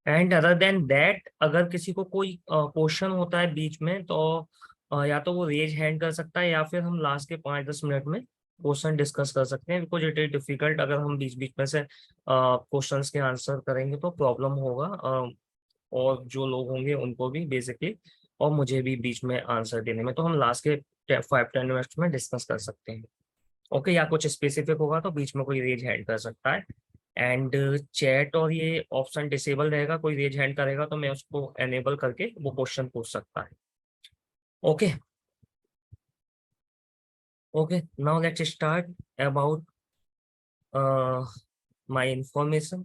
And other than that अगर किसी को कोई क्वेश्चन होता है बीच में तो या तो वो रेज हैंड कर सकता है या फिर हम लास्ट के 5-10 मिनट में क्वेश्चन डिस्कस कर सकते हैं, बिकॉज इट इज डिफिकल्ट। अगर हम बीच बीच में से क्वेश्चंस के आंसर करेंगे तो प्रॉब्लम होगा, और जो लोग होंगे उनको भी बेसिकली, और मुझे भी बीच में आंसर देने में। तो हम लास्ट के 5-10 मिनट्स में डिस्कस कर सकते हैं। ओके, या कुछ स्पेसिफिक होगा तो बीच में कोई रेज हैंड कर सकता है। एंड चैट और ये ऑप्शन डिसेबल रहेगा, कोई रेज हैंड करेगा तो मैं उसको एनेबल करके वो क्वेश्चन पूछ सकता है। Okay. Okay, now let's start about my information,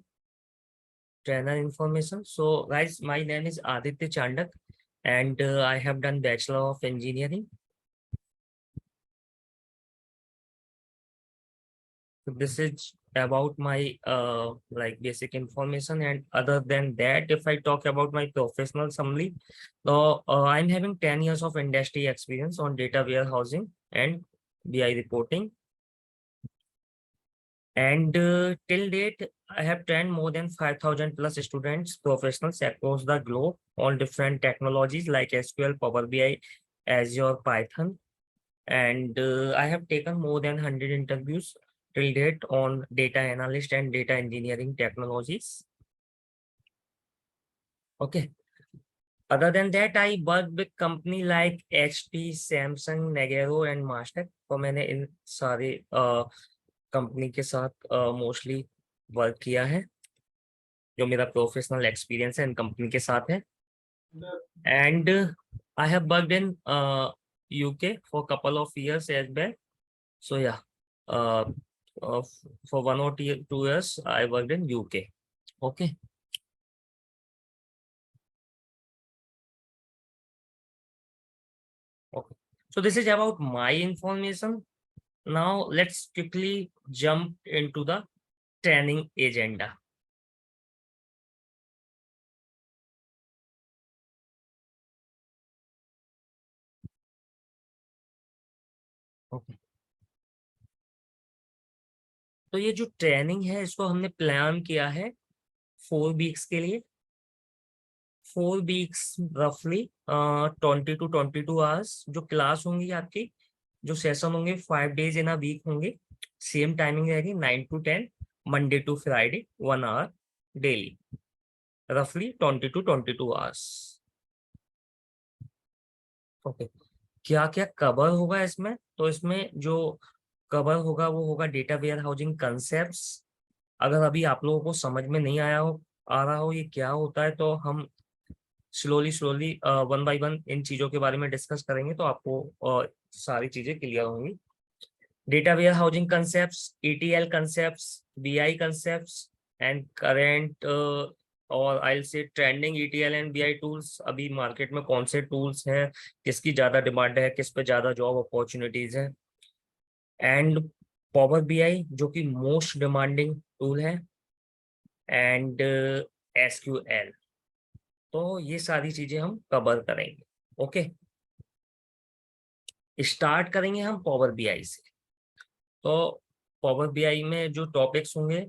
trainer information. So guys, my name is Aditya Chandak, and I have done Bachelor of Engineering. So this is about my like basic information, and other than that, if I talk about my professional summary, so I'm having 10 years of industry experience on data warehousing and BI reporting. And till date, I have trained more than 5,000 plus students, professionals across the globe on different technologies like SQL, Power BI, Azure, Python. And I have taken more than 100 interviews till date on data analyst and data engineering technologies. Okay. Other than that, I work with company like HP, Samsung, Nagero and Mastek. तो मैंने इन सारे company के साथ mostly work किया है, जो मेरा professional experience है इन कंपनी के साथ है। And I have worked in UK for couple of years as well. So yeah for 1 or 2 years I worked in UK. Okay. Okay, so this is about my information. Now let's quickly jump into the training agenda. Okay. तो ये जो training है इसको हमने plan किया है 4 weeks के लिए। 4 वीक्स रफली 20 to 22 आवर्स जो क्लास होंगी आपकी, जो सेशन होंगे 5 डेज इन अ वीक होंगे। सेम टाइमिंग रहेगी 9 to 10, Monday to Friday, 1 hour daily, रफली 20 to 22 आवर्स। ओके, क्या क्या कवर होगा इसमें? तो इसमें जो कवर होगा वो होगा डेटा वेयर हाउसिंग कंसेप्ट। अगर अभी आप लोगों को समझ में नहीं आया हो, आ रहा हो ये क्या होता है, तो हम slowly slowly one by one in चीजों के बारे में डिस्कस करेंगे तो आपको सारी चीजें क्लियर होंगी। Data warehousing concept, ETL concept, BI concept and current और आई से trending ETL and BI tools. अभी मार्केट में कौन से टूल्स हैं, किसकी ज्यादा डिमांड है, किस पे ज्यादा जॉब अपॉर्चुनिटीज है। एंड पावर BI जो कि मोस्ट डिमांडिंग टूल है, एंड SQL। तो ये सारी चीजें हम कवर करेंगे। ओके, स्टार्ट करेंगे हम पावर BI से। तो पावर BI में जो टॉपिक्स होंगे,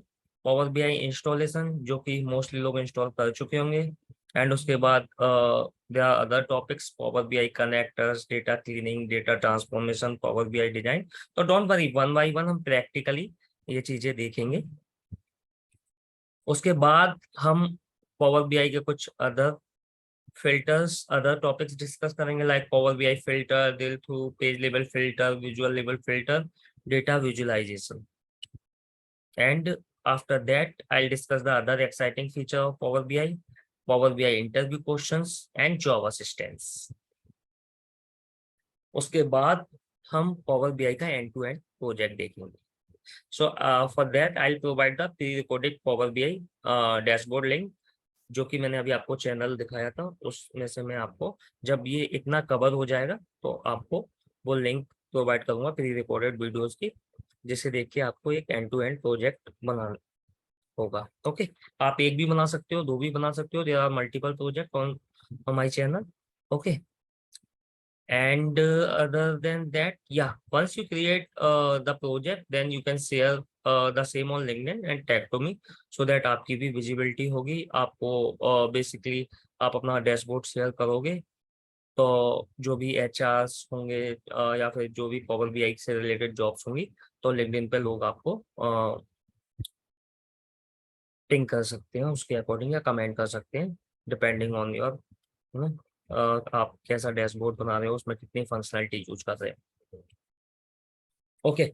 पावर BI इंस्टॉलेशन जो कि मोस्टली लोग इंस्टॉल कर चुके होंगे। एंड उसके बाद there are other topics, power BI connectors, data cleaning, data transformation, power BI design. तो don't worry, one by one हम प्रैक्टिकली ये चीजें देखेंगे। उसके बाद हम पावर BI के कुछ other filters, other topics discuss करेंगे, like power BI filter, drill through, page level filter, visual level filter, data visualization. And after that, I'll discuss the other exciting feature of Power BI interview questions and job assistance. उसके बाद हम Power BI का end-to-end project देखेंगे। So for that, I'll provide the pre-recorded Power BI dashboard link, जो कि मैंने अभी आपको चैनल दिखाया था, उसमें से मैं आपको जब ये इतना कवर हो जाएगा तो आपको वो लिंक प्रोवाइड करूंगा प्री रिकॉर्डेड वीडियोस की, जिसे देख के आपको एक एंड टू एंड प्रोजेक्ट बनाना होगा। ओके, आप एक भी बना सकते हो, दो भी बना सकते हो, there are multiple project on my channel. Okay, and other than that, yeah, once you create the project, then you can share the same on LinkedIn and tag to me, so that आपकी भी visibility होगी। आपको basically आप अपना dashboard share करोगे तो जो भी एचआरस होंगे या फिर जो भी पावर बीआई से रिलेटेड जॉब्स होंगी तो लिंक्डइन पे लोग आपको पिंग कर सकते हैं उसके अकॉर्डिंग, या कमेंट कर सकते हैं डिपेंडिंग ऑन योर आप कैसा डैशबोर्ड बना रहे हो, उसमें कितनी फंक्शनलिटी यूज कर रहे हैं। ओके,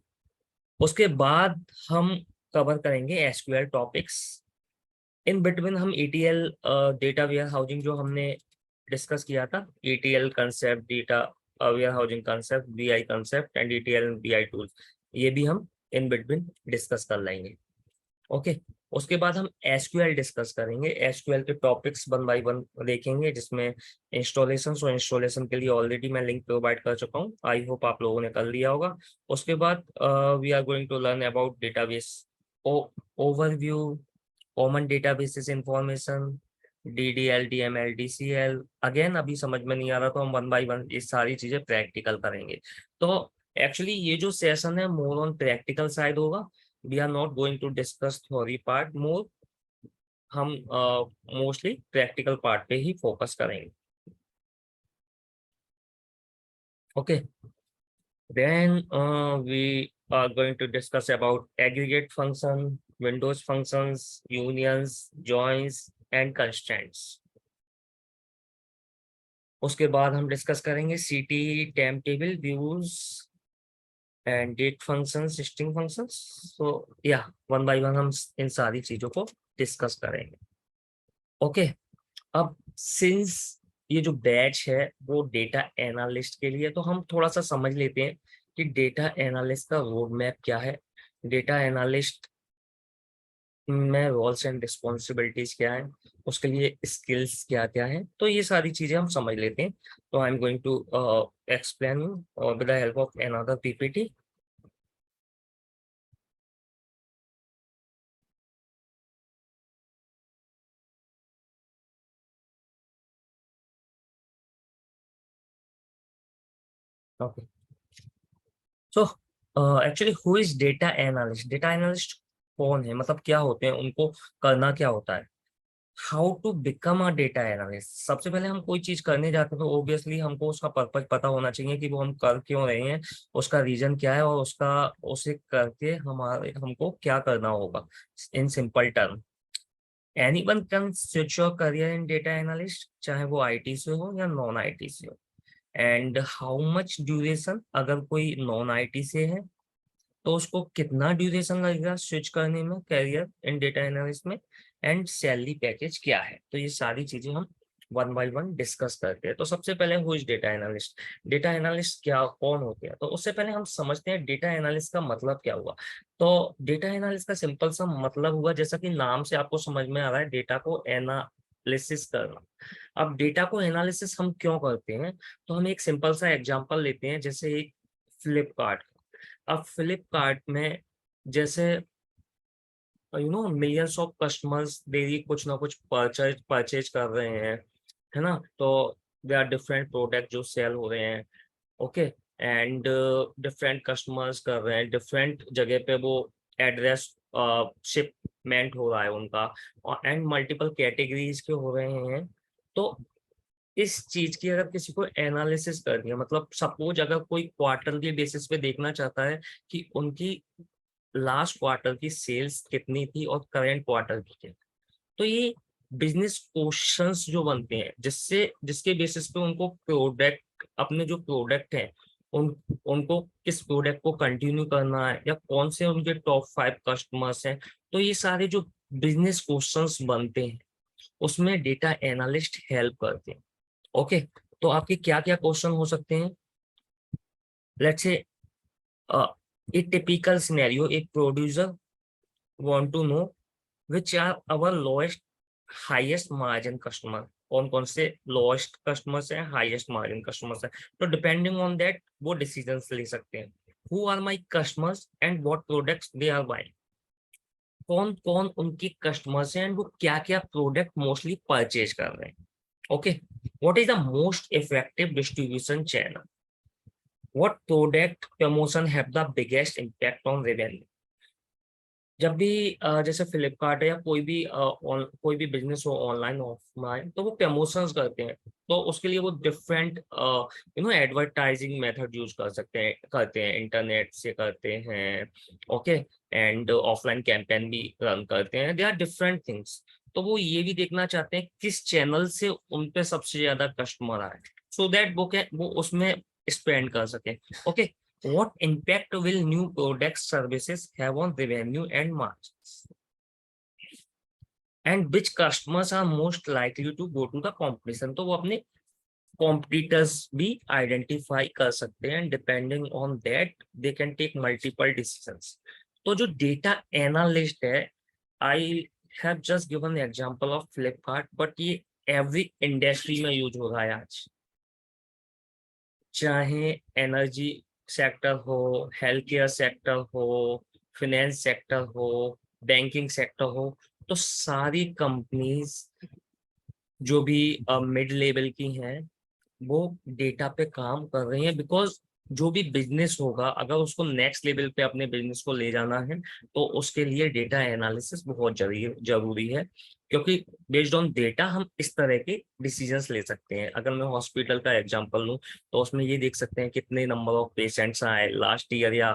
उसके बाद हम कवर करेंगे एसक्यूएल टॉपिक्स। इन बिटवीन हम ETL डेटा वेयर हाउसिंग जो हमने डिस्कस किया था, ETL concept, data warehousing concept, BI concept and ETL and BI tools, ये भी हम इन बिटवीन डिस्कस कर लेंगे। ओके, उसके बाद हम एसक्यूएल डिस्कस करेंगे। एसक्यूएल के टॉपिक्स वन बाय वन देखेंगे, जिसमें इंस्टॉलेशन के लिए ऑलरेडी मैं लिंक प्रोवाइड कर चुका हूँ, आई होप आप लोगों ने कर लिया होगा। उसके बाद we are going to learn about database overview, common databases information, DDL, DML, DCL। Again अभी समझ में नहीं आ रहा तो हम वन बाय वन ये सारी चीजें प्रैक्टिकल करेंगे। तो एक्चुअली ये जो सेशन है मोर ऑन प्रैक्टिकल साइड होगा। We are not going to discuss theory part more, हम मोस्टली प्रैक्टिकल पार्ट पे ही फोकस करेंगे। Okay, then we are going to discuss about aggregate function, Windows functions, unions, joins and constraints. उसके बाद हम discuss करेंगे CT, time table, views and date functions, string functions. So yeah one by one हम इन सारी चीजों को discuss करेंगे। Okay, अब सिंस ये जो बैच है वो डेटा एनालिस्ट के लिए, तो हम थोड़ा सा समझ लेते हैं कि डेटा एनालिस्ट का रोड मैप क्या है, डेटा एनालिस्ट में रोल्स एंड रिस्पॉन्सिबिलिटीज क्या है, उसके लिए स्किल्स क्या क्या है, तो ये सारी चीजें हम समझ लेते हैं। तो I am going to explain with the help of another PPT। Okay, so actually who is data analyst? Data analyst कौन है, मतलब क्या होते हैं, उनको करना क्या होता है? How to become a data analyst? सबसे पहले हम कोई चीज करने जाते हैं तो ऑब्वियसली हमको उसका पर्पज पता होना चाहिए कि वो हम कर क्यों रहे हैं, उसका रीजन क्या है, और उसका उसे करके हमारे हमको क्या करना होगा। In simple term, anyone can switch your career in data analyst, चाहे वो IT से हो या नॉन IT से हो। एंड हाउ मच ड्यूरेशन, अगर कोई नॉन IT से है तो उसको कितना ड्यूरेशन लगेगा स्विच करने में करियर इन डेटा एनालिस्ट में, एंड सैलरी पैकेज क्या है। तो ये सारी चीजें हम वन बाय वन डिस्कस करते हैं। तो सबसे पहले who is data analyst? Data analyst क्या कौन होते हैं, तो उससे पहले हम समझते हैं डेटा एनालिस्ट का मतलब क्या हुआ। तो डेटा एनालिस्ट का सिंपल सा मतलब हुआ, जैसा कि नाम से आपको समझ में आ रहा है, डेटा को एनालिसिस करना। अब डेटा को एनालिसिस हम क्यों करते हैं, तो हम एक सिंपल सा एग्जांपल लेते हैं, जैसे एक फ्लिपकार्ट। अब फ्लिपकार्ट में जैसे मिलियंस ऑफ कस्टमर्स डेली कुछ ना कुछ परचेज कर रहे हैं, है ना। तो दे आर डिफरेंट प्रोडक्ट जो सेल हो रहे हैं। ओके, एंड डिफरेंट कस्टमर्स कर रहे हैं, डिफरेंट जगह पे वो एड्रेस शिपमेंट हो रहा है उनका, और एंड मल्टीपल कैटेगरीज के हो रहे हैं। तो इस चीज की अगर किसी को एनालिसिस करनी है, मतलब सपोज अगर कोई क्वार्टरली बेसिस पे देखना चाहता है कि उनकी लास्ट क्वार्टर की सेल्स कितनी थी और करंट क्वार्टर की क्या, तो ये बिजनेस क्वेश्चंस जो बनते हैं, जिससे जिसके बेसिस पे उनको प्रोडक्ट, अपने जो प्रोडक्ट हैं उनको किस प्रोडक्ट को कंटिन्यू करना है, या कौन से उनके टॉप 5 कस्टमर्स हैं। तो ये सारे जो बिजनेस क्वेश्चंस बनते हैं उसमें डेटा एनालिस्ट हेल्प करते हैं। ओके, तो आपके क्या क्या क्वेश्चन हो सकते हैं? Let's say a typical scenario, एक producer want to know which are our lowest highest margin customer, कौन कौन से लोएस्ट कस्टमर्स हैं, हाईएस्ट मार्जिन कस्टमर्स हैं। तो डिपेंडिंग ऑन दैट वो डिसीजंस ले सकते हैं। Who are my customers and what products they are buying, कौन कौन उनके कस्टमर्स हैं एंड वो क्या क्या प्रोडक्ट मोस्टली परचेज कर रहे हैं। Okay, what is the most effective distribution channel, what product promotion have the biggest impact on revenue, जब भी जैसे फ्लिपकार्ट है या कोई भी बिजनेस हो ऑनलाइन ऑफलाइन, तो वो प्रमोशंस करते हैं। तो उसके लिए वो डिफरेंट एडवर्टाइजिंग मेथड यूज कर सकते हैं, करते हैं, इंटरनेट से करते हैं। ओके। एंड ऑफलाइन कैंपेन भी रन करते हैं, दे आर डिफरेंट थिंग्स। तो वो ये भी देखना चाहते हैं किस चैनल से उन पे सबसे ज्यादा कस्टमर आए, सो दैट वो उसमें स्पेंड कर सके। Okay. What impact will new products services have on revenue and margins? And which customers are most likely to go to the competition? तो वो अपने competitors भी identify कर सकते हैं, and depending on that they can take multiple decisions. तो जो data analyst है, I have just given the example of Flipkart, but ये every industry में यूज हो रहा है आज, चाहे एनर्जी सेक्टर हो, हेल्थ केयर सेक्टर हो, फाइनेंस सेक्टर हो, बैंकिंग सेक्टर हो। तो सारी कंपनीज जो भी मिड लेवल की हैं, वो डेटा पे काम कर रही हैं, बिकॉज जो भी बिजनेस होगा अगर उसको नेक्स्ट लेवल पे अपने बिजनेस को ले जाना है, तो उसके लिए डेटा एनालिसिस बहुत जरूरी है। क्योंकि बेस्ड ऑन डेटा हम इस तरह के डिसीजंस ले सकते हैं। अगर मैं हॉस्पिटल का एग्जांपल लूं, तो उसमें ये देख सकते हैं कितने नंबर ऑफ पेशेंट्स आए लास्ट ईयर या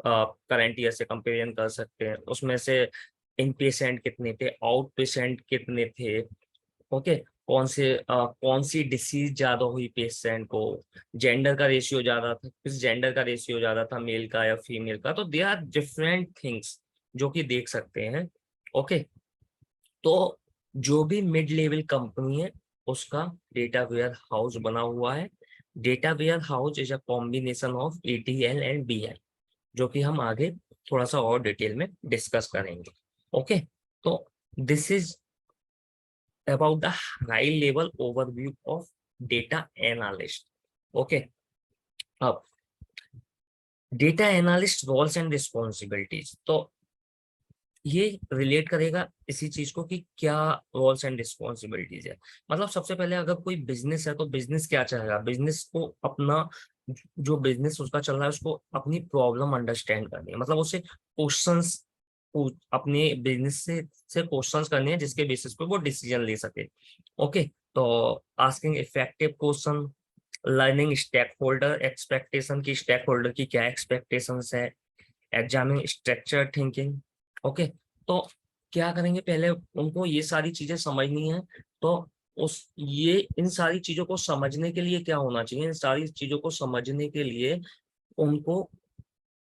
करंट ईयर से कंपेरिजन कर सकते हैं। उसमें से इन पेशेंट कितने थे, आउट पेशेंट कितने थे। ओके। कौन सी डिसीज ज्यादा हुई पेशेंट को, जेंडर का रेशियो ज्यादा था, किस जेंडर का रेशियो ज्यादा था, मेल का या फीमेल का। तो दे आर डिफरेंट थिंग्स जो कि देख सकते हैं। ओके। तो जो भी मिड लेवल कंपनी है, उसका डेटा वेयर हाउस बना हुआ है। Data warehouse is a combination of ETL and BI, जो कि हम आगे थोड़ा सा और डिटेल में डिस्कस करेंगे। ओके। तो this is about the high level overview of data analyst. Okay. अब data analyst roles and responsibilities, तो ये रिलेट करेगा इसी चीज को कि क्या रोल्स एंड रिस्पॉन्सिबिलिटीज है। मतलब सबसे पहले अगर कोई बिजनेस है, तो बिजनेस क्या चाहेगा, बिजनेस को अपना जो बिजनेस उसका चल रहा है उसको अपनी प्रॉब्लम अंडरस्टैंड करनी है। मतलब उसे क्वेश्चंस अपने बिजनेस से क्वेश्चंस करने हैं जिसके बेसिस पे वो डिसीजन ले सके। ओके। तो asking effective question, learning stakeholder expectation की, स्टेक होल्डर की क्या एक्सपेक्टेशंस है, एग्जामिंग स्ट्रक्चर थिंकिंग। ओके। तो क्या करेंगे, पहले उनको ये सारी चीजें समझनी है। तो उस ये इन सारी चीजों को समझने के लिए क्या होना चाहिए, इन सारी चीजों को समझने के लिए उनको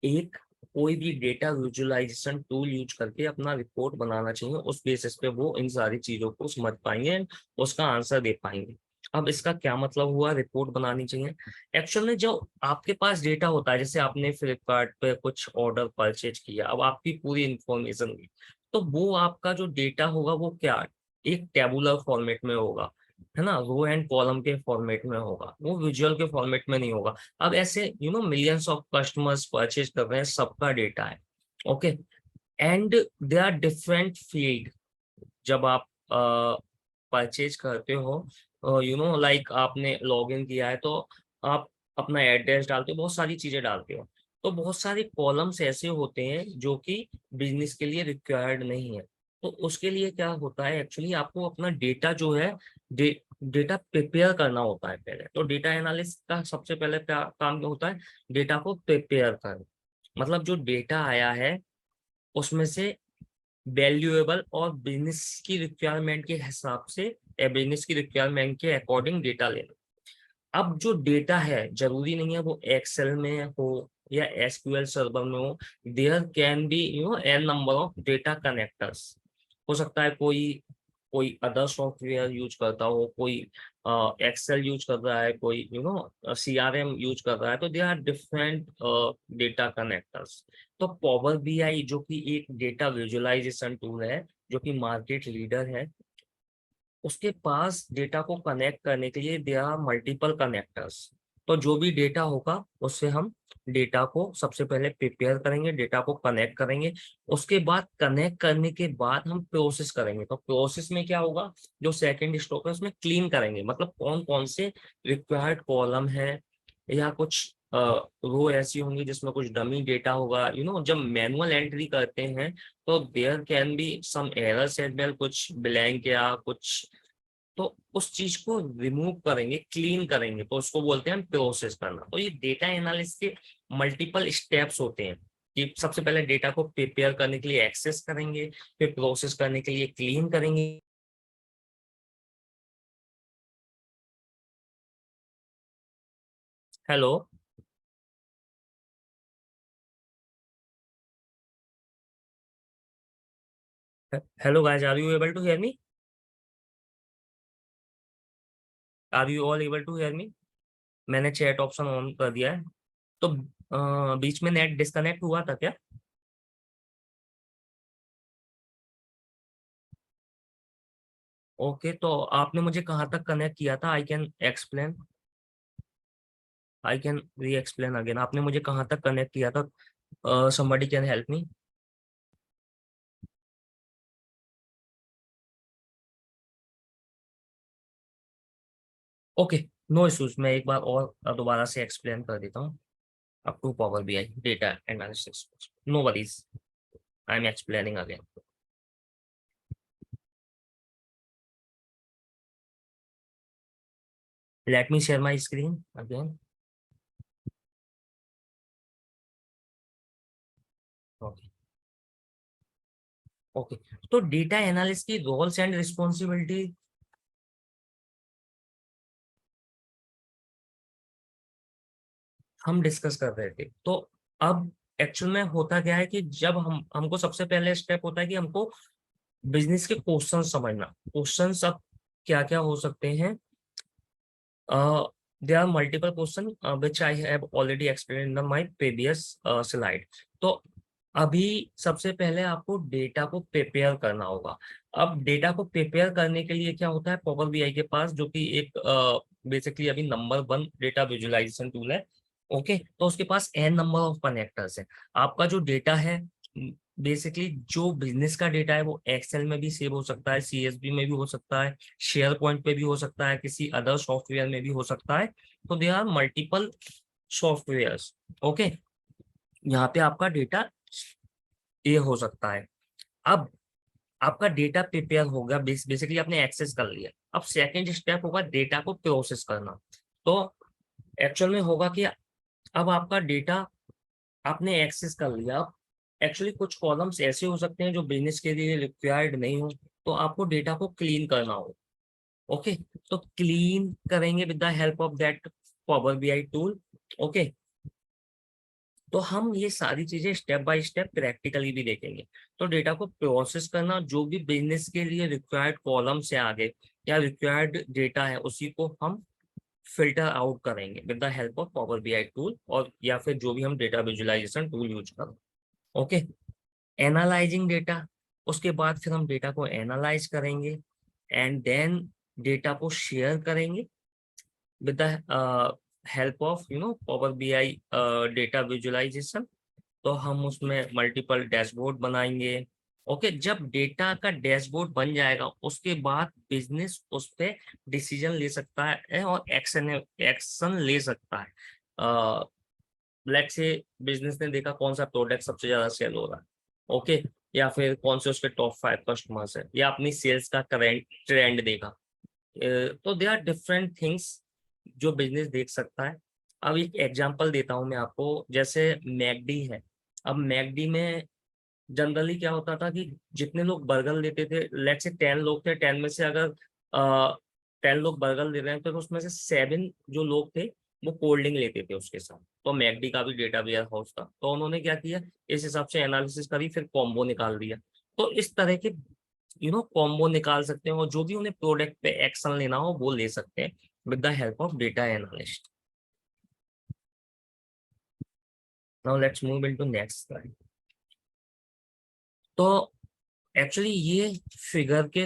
एक कोई भी डेटा विजुअलाइजेशन टूल यूज करके अपना रिपोर्ट बनाना चाहिए। उस बेसिस पे वो इन सारी चीजों को समझ पाएंगे, उसका आंसर दे पाएंगे। अब इसका क्या मतलब हुआ, रिपोर्ट बनानी चाहिए। एक्चुअल में जो आपके पास डेटा होता है, जैसे आपने फ्लिपकार्ट पे कुछ ऑर्डर परचेज किया, अब आपकी पूरी इंफॉर्मेशन हुई, तो वो आपका जो डेटा होगा वो क्या, एक टेबुलर फॉर्मेट में होगा, है ना, रो एंड कॉलम के फॉर्मेट में होगा, वो विजुअल के फॉर्मेट में नहीं होगा। अब ऐसे मिलियंस ऑफ कस्टमर्स परचेज कर रहे हैं, सबका डेटा है। Okay. And they are different field. जब आप परचेज करते हो, लाइक आपने लॉग इन किया है, तो आप अपना एड्रेस डालते हो, बहुत सारी चीजें डालते हो। तो बहुत सारे कॉलम्स ऐसे होते हैं जो कि बिजनेस के लिए रिक्वायर्ड नहीं है। तो उसके लिए क्या होता है, एक्चुअली आपको अपना डेटा जो है, डेटा प्रिपेयर करना होता है पहले। तो डेटा एनालिस्ट का सबसे पहले काम क्या होता है, डेटा को प्रिपेयर कर, मतलब जो डेटा आया है उसमें से वैल्यूएबल और बिजनेस की रिक्वायरमेंट के हिसाब से या बिजनेस की रिक्वायरमेंट के अकॉर्डिंग डेटा लेना। अब जो डेटा है जरूरी नहीं है वो एक्सेल में हो या SQL सर्वर में हो, there can be n number of data connectors. हो सकता है कोई कोई अदर सॉफ्टवेयर यूज करता हो, कोई एक्सेल यूज कर रहा है, कोई CRM यूज कर रहा है, तो they are different data connectors. तो पावर BI जो कि एक डेटा विजुअलाइजेशन टूल है, जो कि मार्केट लीडर है, उसके पास डेटा को कनेक्ट करने के लिए देयर आर मल्टीपल कनेक्टर्स। तो जो भी डेटा होगा उससे हम डेटा को सबसे पहले प्रिपेयर करेंगे, डेटा को कनेक्ट करेंगे। उसके बाद कनेक्ट करने के बाद हम प्रोसेस करेंगे। तो प्रोसेस में क्या होगा, जो सेकंड स्टेप है उसमें क्लीन करेंगे, मतलब कौन कौन से रिक्वायर्ड कॉलम है या कुछ रो ऐसी होंगी जिसमें कुछ डमी डेटा होगा, जब मैनुअल एंट्री करते हैं तो there can be some errors as well, कुछ ब्लैंक या कुछ, तो उस चीज को रिमूव करेंगे, क्लीन करेंगे, तो उसको बोलते हैं हम प्रोसेस करना। तो ये डेटा एनालिसिस के मल्टीपल स्टेप्स होते हैं कि सबसे पहले डेटा को प्रिपेयर करने के लिए एक्सेस करेंगे, फिर प्रोसेस करने के लिए क्लीन करेंगे। Hello. Hello guys, are you able to hear me? Are you all able to hear me? मैंने चैट ऑप्शन ऑन कर दिया है। तो बीच में नेट डिस्कनेक्ट हुआ था क्या? ओके, तो आपने मुझे कहाँ तक कनेक्ट किया था? I can re explain again. आपने मुझे कहाँ तक कनेक्ट किया था? somebody can help me? Okay, no issues. मैं एक बार और दोबारा से एक्सप्लेन कर देता हूँ। Up to power BI data analysis, no worries, I am explaining again. Let me share my screen again. Okay. Okay, तो डेटा एनालिस्ट की रोल्स एंड रिस्पॉन्सिबिलिटी हम डिस्कस कर रहे थे। तो अब एक्चुअल में होता क्या है कि जब हमको सबसे पहले स्टेप होता है कि हमको बिजनेस के क्वेश्चन समझना। क्वेश्चंस अब क्या क्या हो सकते हैं? There are multiple question which I have already explain in my previous slide. तो अभी सबसे पहले आपको डेटा को प्रिपेयर करना होगा। अब डेटा को प्रिपेयर करने के लिए क्या होता है, पावर बीआई के पास, जो कि एक बेसिकली अभी number one data visualization tool है। ओके, तो उसके पास एन नंबर ऑफ कनेक्टर्स है। आपका जो डेटा है, बेसिकली जो बिजनेस का डेटा है वो एक्सेल में भी सेव हो सकता है, सीएसवी में भी हो सकता है, शेयर पॉइंट पे भी हो सकता है, किसी अदर सॉफ्टवेयर में भी हो सकता है। तो they are multiple softwares. Okay, यहाँ पे आपका डेटा ये हो सकता है। अब आपका डेटा प्रिपेयर हो गया, बेसिकली आपने एक्सेस कर लिया। अब सेकंड स्टेप होगा डेटा को प्रोसेस करना। तो एक्चुअल में होगा कि अब आपका डेटा आपने एक्सेस कर लिया। अब एक्चुअली कुछ कॉलम्स ऐसे हो सकते हैं जो बिजनेस के लिए रिक्वायर्ड नहीं हो, तो आपको डेटा को क्लीन करना हो। ओके, तो क्लीन करेंगे with the help of that power BI tool. Okay, तो हम ये सारी चीजें स्टेप बाय स्टेप प्रैक्टिकली भी देखेंगे। तो डेटा को प्रोसेस करना, जो भी बिजनेस के लिए रिक्वायर्ड कॉलम से आगे या रिक्वायर्ड डेटा है उसी को हम फिल्टर आउट करेंगे with the help of power BI tool, और या फिर जो भी हम डेटा विजुअलाइजेशन टूल यूज करें। ओके, एनालाइजिंग डेटा, उसके बाद फिर हम डेटा को एनालाइज करेंगे एंड देन डेटा को शेयर करेंगे with the help of power BI data visualization. तो हम उसमें मल्टीपल डैशबोर्ड बनाएंगे। ओके, जब डेटा का डैशबोर्ड बन जाएगा उसके बाद बिजनेस उस पे डिसीजन ले सकता है और एक्शन एक्शन ले सकता है। लेट से बिजनेस ने देखा कौन सा प्रोडक्ट सबसे ज्यादा सेल हो रहा है। ओके, या फिर कौन से उसके टॉप फाइव कस्टमर्स है, या अपनी सेल्स का करेंट ट्रेंड देखा। तो दे आर डिफरेंट थिंग्स जो बिजनेस देख सकता है। अब एक एग्जांपल देता हूं मैं आपको, जैसे मैकडी है। अब मैकडी में जनरली क्या होता था कि जितने लोग बर्गर लेते थे, लेट से 10 लोग थे, 10 में से अगर 10 लोग बर्गर ले रहे हैं तो उसमें से 7 जो लोग थे वो कोल्ड ड्रिंक लेते थे उसके साथ। तो मैकडी का भी डेटा वेयर हाउस था, तो उन्होंने क्या किया, इस हिसाब से एनालिसिस करी, फिर कॉम्बो निकाल दिया। तो इस तरह के कॉम्बो निकाल सकते हैं, और जो भी उन्हें प्रोडक्ट पे एक्शन लेना हो वो ले सकते हैं with the help of data analyst. Now let's move into next slide. तो एक्चुअली ये फिगर के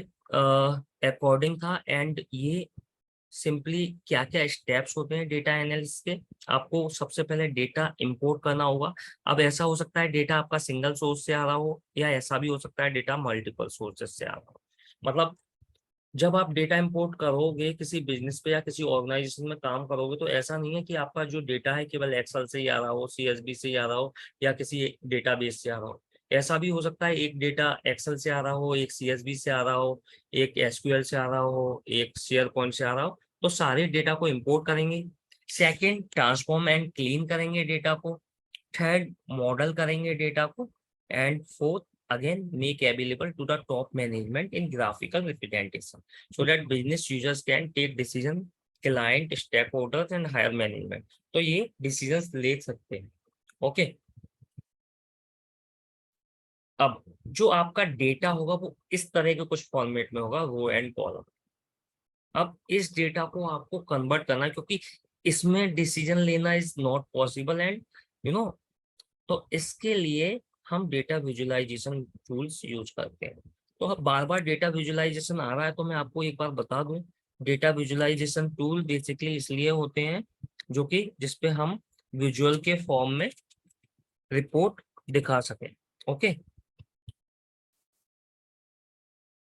अकॉर्डिंग था, एंड ये सिंपली क्या क्या स्टेप्स होते हैं डेटा एनालिसिस के। आपको सबसे पहले डेटा इंपोर्ट करना होगा। अब ऐसा हो सकता है डेटा आपका सिंगल सोर्स से आ रहा हो, या ऐसा भी हो सकता है डेटा मल्टीपल सोर्सेस से आ रहा हो। मतलब जब आप डेटा इंपोर्ट करोगे किसी बिजनेस पे या किसी ऑर्गेनाइजेशन में काम करोगे, तो ऐसा नहीं है कि आपका जो डेटा है केवल एक्सेल से ही आ रहा हो, सीएसवी से ही आ रहा हो, या किसी डेटाबेस से आ रहा हो। ऐसा भी हो सकता है एक डेटा एक्सेल से आ रहा हो, एक सीएसवी से आ रहा हो, एक एसक्यूएल से आ रहा हो, एक शेयर पॉइंट से आ रहा हो। तो सारे डेटा को इंपोर्ट करेंगे। सेकेंड, ट्रांसफॉर्म एंड क्लीन करेंगे डेटा को। थर्ड, मॉडल करेंगे डेटा को। And fourth, again make available to the top management in graphical representation so that business users can take decision, client, stakeholders and higher management। तो ये decisions ले सकते हैं। Okay. अब जो आपका डेटा होगा वो इस तरह के कुछ फॉर्मेट में होगा, रो एंड कॉलम। अब इस डेटा को आपको कन्वर्ट करना है, क्योंकि इसमें डिसीजन लेना is not possible and you know, तो इसके लिए हम डेटा विजुअलाइजेशन टूल्स यूज करते हैं। तो अब बार बार डेटा विजुअलाइजेशन आ रहा है तो मैं आपको एक बार बता दूं, डेटा विजुअलाइजेशन टूल बेसिकली इसलिए होते हैं जो कि जिसपे हम विजुअल के फॉर्म में रिपोर्ट दिखा सकें। ओके।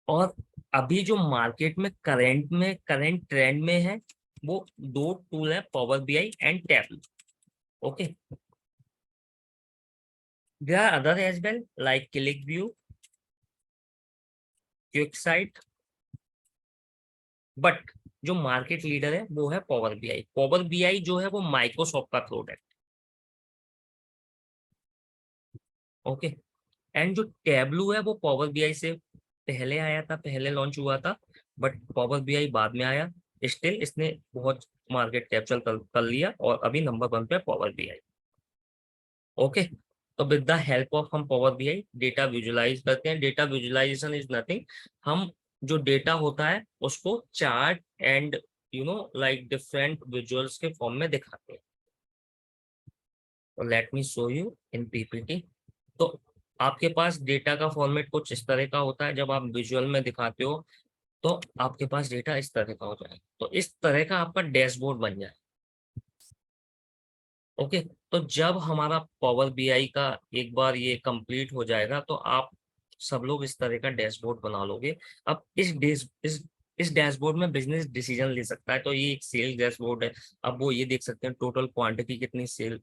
और अभी जो मार्केट में करंट ट्रेंड में है वो दो टूल है, power BI and Tableau. Okay. There are other as well like QlikView, QuickSight, but जो मार्केट लीडर है वो है पावर बीआई। पावर बीआई जो है वो माइक्रोसॉफ्ट का प्रोडक्ट। ओके। एंड जो टैबलू है वो पावर बीआई से पहले आया था, पहले लॉन्च हुआ था, बट पावर बीआई बाद में आया। स्टिल इसने बहुत मार्केट कैप्चर कर लिया और अभी नंबर 1 पे पावर बीआई। ओके। तो विद द हेल्प ऑफ हम पावर बीआई डेटा विजुअलाइज करते हैं। डेटा विजुअलाइजेशन इज नथिंग, हम जो डेटा होता है उसको chart and like different visuals के फॉर्म में दिखाते हैं। तो let me show you in PPT. तो आपके पास डेटा का फॉर्मेट कुछ इस तरह का होता है, जब आप विजुअल में दिखाते हो तो आपके पास डेटा इस तरह का हो जाए, तो इस तरह का आपका डैशबोर्ड बन जाए। ओके। तो जब हमारा पावर बीआई का एक बार ये कंप्लीट हो जाएगा तो आप सब लोग इस तरह का डैशबोर्ड बना लोगे। अब इस डैशबोर्ड में बिजनेस डिसीजन ले सकता है। तो ये एक सेल डैशबोर्ड है। अब वो ये देख सकते हैं टोटल क्वांटिटी कितनी सेल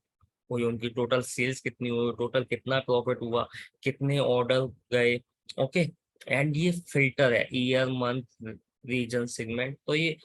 हुई, उनकी टोटल सेल्स कितनी हुई, टोटल कितना प्रॉफिट हुआ, कितने ऑर्डर गए। ओके। एंड ये फिल्टर है ईयर, मंथ, रीजन, सेगमेंट। तो ये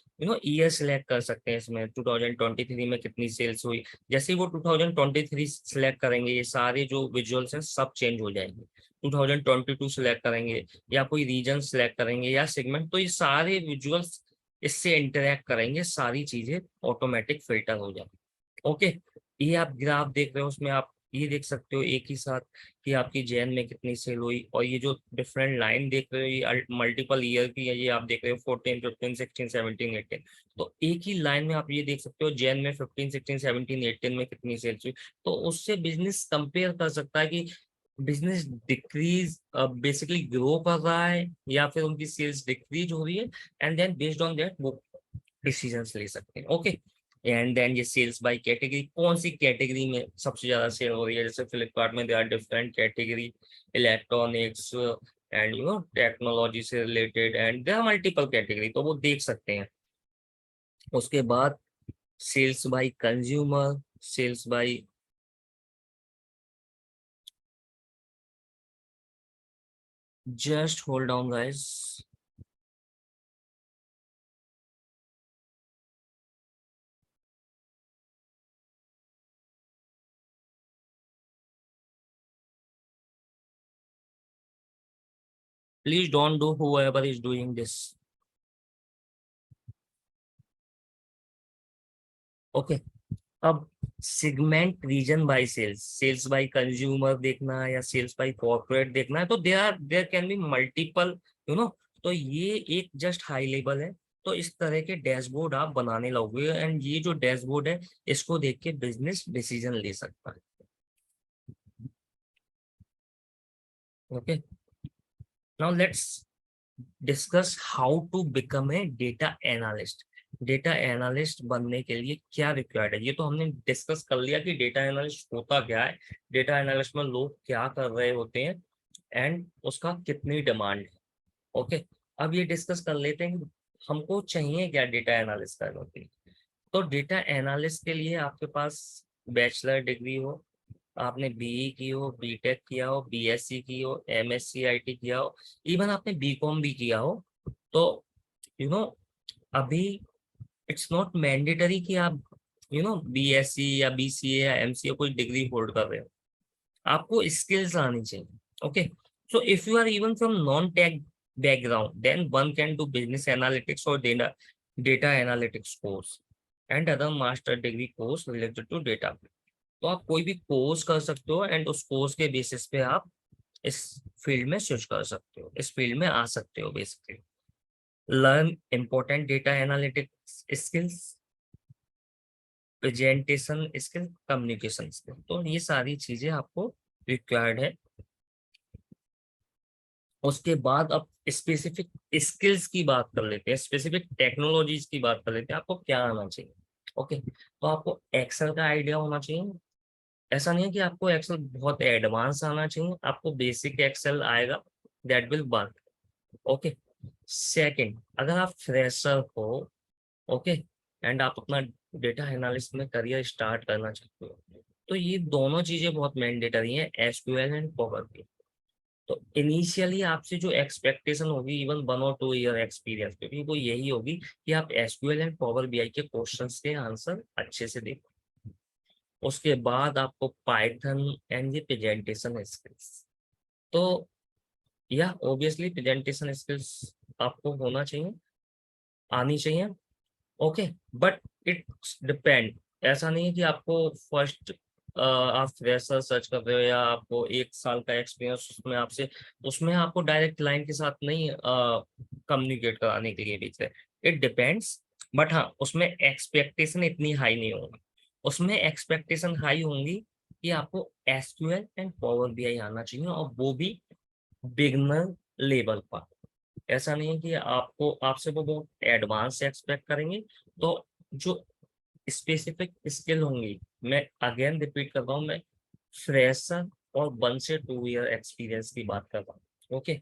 ईयर सिलेक्ट कर सकते हैं इसमें 2023 में कितनी सेल्स हुई। जैसे ही वो 2023 सिलेक्ट करेंगे ये सारे जो विजुअल्स हैं सब चेंज हो जाएंगे। 2022 सिलेक्ट करेंगे या कोई रीजन सिलेक्ट करेंगे या सेगमेंट, तो ये सारे विजुअल्स इससे इंटरेक्ट करेंगे, सारी चीजें ऑटोमेटिक फिल्टर हो जाएंगी। ओके। ये आप ग्राफ देख रहे हो उसमें आप ये देख सकते हो एक ही साथ कि आपकी जैन में कितनी सेल हुई, और ये जो डिफरेंट लाइन देख रहे हो ये मल्टीपल ईयर की है। ये आप देख रहे हो 14, 15, 16, 17, 18। तो एक ही लाइन में आप ये देख सकते हो जैन में 15, 16, 17, 18 में कितनी सेल्स हुई। तो उससे बिजनेस कंपेयर कर सकता है कि बिजनेस डिक्रीज बेसिकली ग्रो कर रहा है या फिर उनकी सेल्स डिक्रीज हो रही है। And then based on that वो डिसीजंस ले सकते हैं। ओके। एंड देन ये सेल्स बाय कैटेगरी, कौन सी कैटेगरी में सबसे ज्यादा सेल हो रही है। जैसे फ्लिपकार्ट में they are different category, electronics and technology से related, and there multiple category, तो वो देख सकते हैं। उसके बाद sales by consumer, sales by, just hold down guys, please don't do whoever is doing this। Okay. अब segment region by sales, sales by consumer देखना है या सेल्स बाय कॉर्पोरेट देखना है, तो there can be multiple you know तो ये एक जस्ट हाई लेवल है। तो इस तरह के डैशबोर्ड आप बनाने लगोगे एंड ये जो डैशबोर्ड है इसको देख के बिजनेस डिसीजन ले सकता है। Okay. Now let's discuss how to become a data analyst. Data analyst बनने के लिए क्या रिक्वायर्ड है, ये तो हमने डिस्कस कर लिया कि डेटा एनालिस्ट होता क्या है, डेटा एनालिस्ट में लोग क्या कर रहे होते हैं, एंड उसका कितनी डिमांड है। ओके। अब ये डिस्कस कर लेते हैं कि हमको चाहिए क्या डेटा एनालिस्ट करने के लिए। तो डेटा एनालिस्ट के लिए आपके पास बैचलर डिग्री हो, आपने बीई की हो, बीटेक किया हो, बीएससी की हो, एमएससी आईटी किया हो, इवन आपने बीकॉम भी किया हो, तो यू नो अभी इट्स नॉट मैंडेटरी कि आप बीएससी या बीसीए या एमसीए कोई डिग्री होल्ड कर रहे हो, आपको स्किल्स आनी चाहिए। Okay, so if you are even from non tech background, then one can do business analytics or data analytics course and other master degree course related to data। तो आप कोई भी कोर्स कर सकते हो एंड उस कोर्स के basis पे आप इस फील्ड में स्विच कर सकते हो, इस फील्ड में आ सकते हो। Basically learn important data analytics skills, presentation skill, communication skill, तो ये सारी चीजें आपको रिक्वायर्ड है। उसके बाद अब स्पेसिफिक स्किल्स की बात कर लेते हैं, स्पेसिफिक टेक्नोलॉजीज की बात कर लेते हैं, आपको क्या आना चाहिए। ओके, तो आपको एक्सेल का आइडिया होना चाहिए। ऐसा नहीं है कि आपको एक्सेल बहुत एडवांस आना चाहिए, आपको बेसिक एक्सेल आएगा, that will work. Okay, second, अगर आप फ्रेशर हो, ओके, एंड आप अपना डेटा एनालिस्ट में करियर स्टार्ट करना चाहते हो, तो ये दोनों चीजें बहुत मैंडेटरी हैं, एसक्यूएल एंड पावर BI। तो इनिशियली आपसे जो एक्सपेक्टेशन होगी इवन 1 और 2 ईयर एक्सपीरियंस पे भी, वो यही होगी कि आप एसक्यूएल एंड पावर BI के क्वेश्चंस के आंसर अच्छे से देखो। उसके बाद आपको पाइथन एंड ये प्रेजेंटेशन स्किल्स, तो या ऑब्वियसली प्रेजेंटेशन स्किल्स आपको होना चाहिए, आनी चाहिए। ओके, बट इट डिपेंड, ऐसा नहीं है कि आपको फर्स्ट आप फ्रेशर सर्च कर रहे हो या आपको 1 साल का एक्सपीरियंस उसमें आपसे, उसमें आपको डायरेक्ट क्लाइंट के साथ नहीं कम्युनिकेट कराने के लिए बीच है। इट डिपेंड्स, बट हाँ उसमें एक्सपेक्टेशन इतनी हाई नहीं होगी, उसमें एक्सपेक्टेशन हाई होंगी कि आपको एसक्यूएल एंड पावर BI आना चाहिए, और वो भी बिगनर लेवल पर। ऐसा नहीं है कि आपको आपसे वो बहुत एडवांस एक्सपेक्ट करेंगे। तो जो स्पेसिफिक स्किल होंगी, मैं अगेन रिपीट कर रहा हूँ, मैं फ्रेशर और 1 से 2 ईयर एक्सपीरियंस की बात कर रहा हूँ। ओके,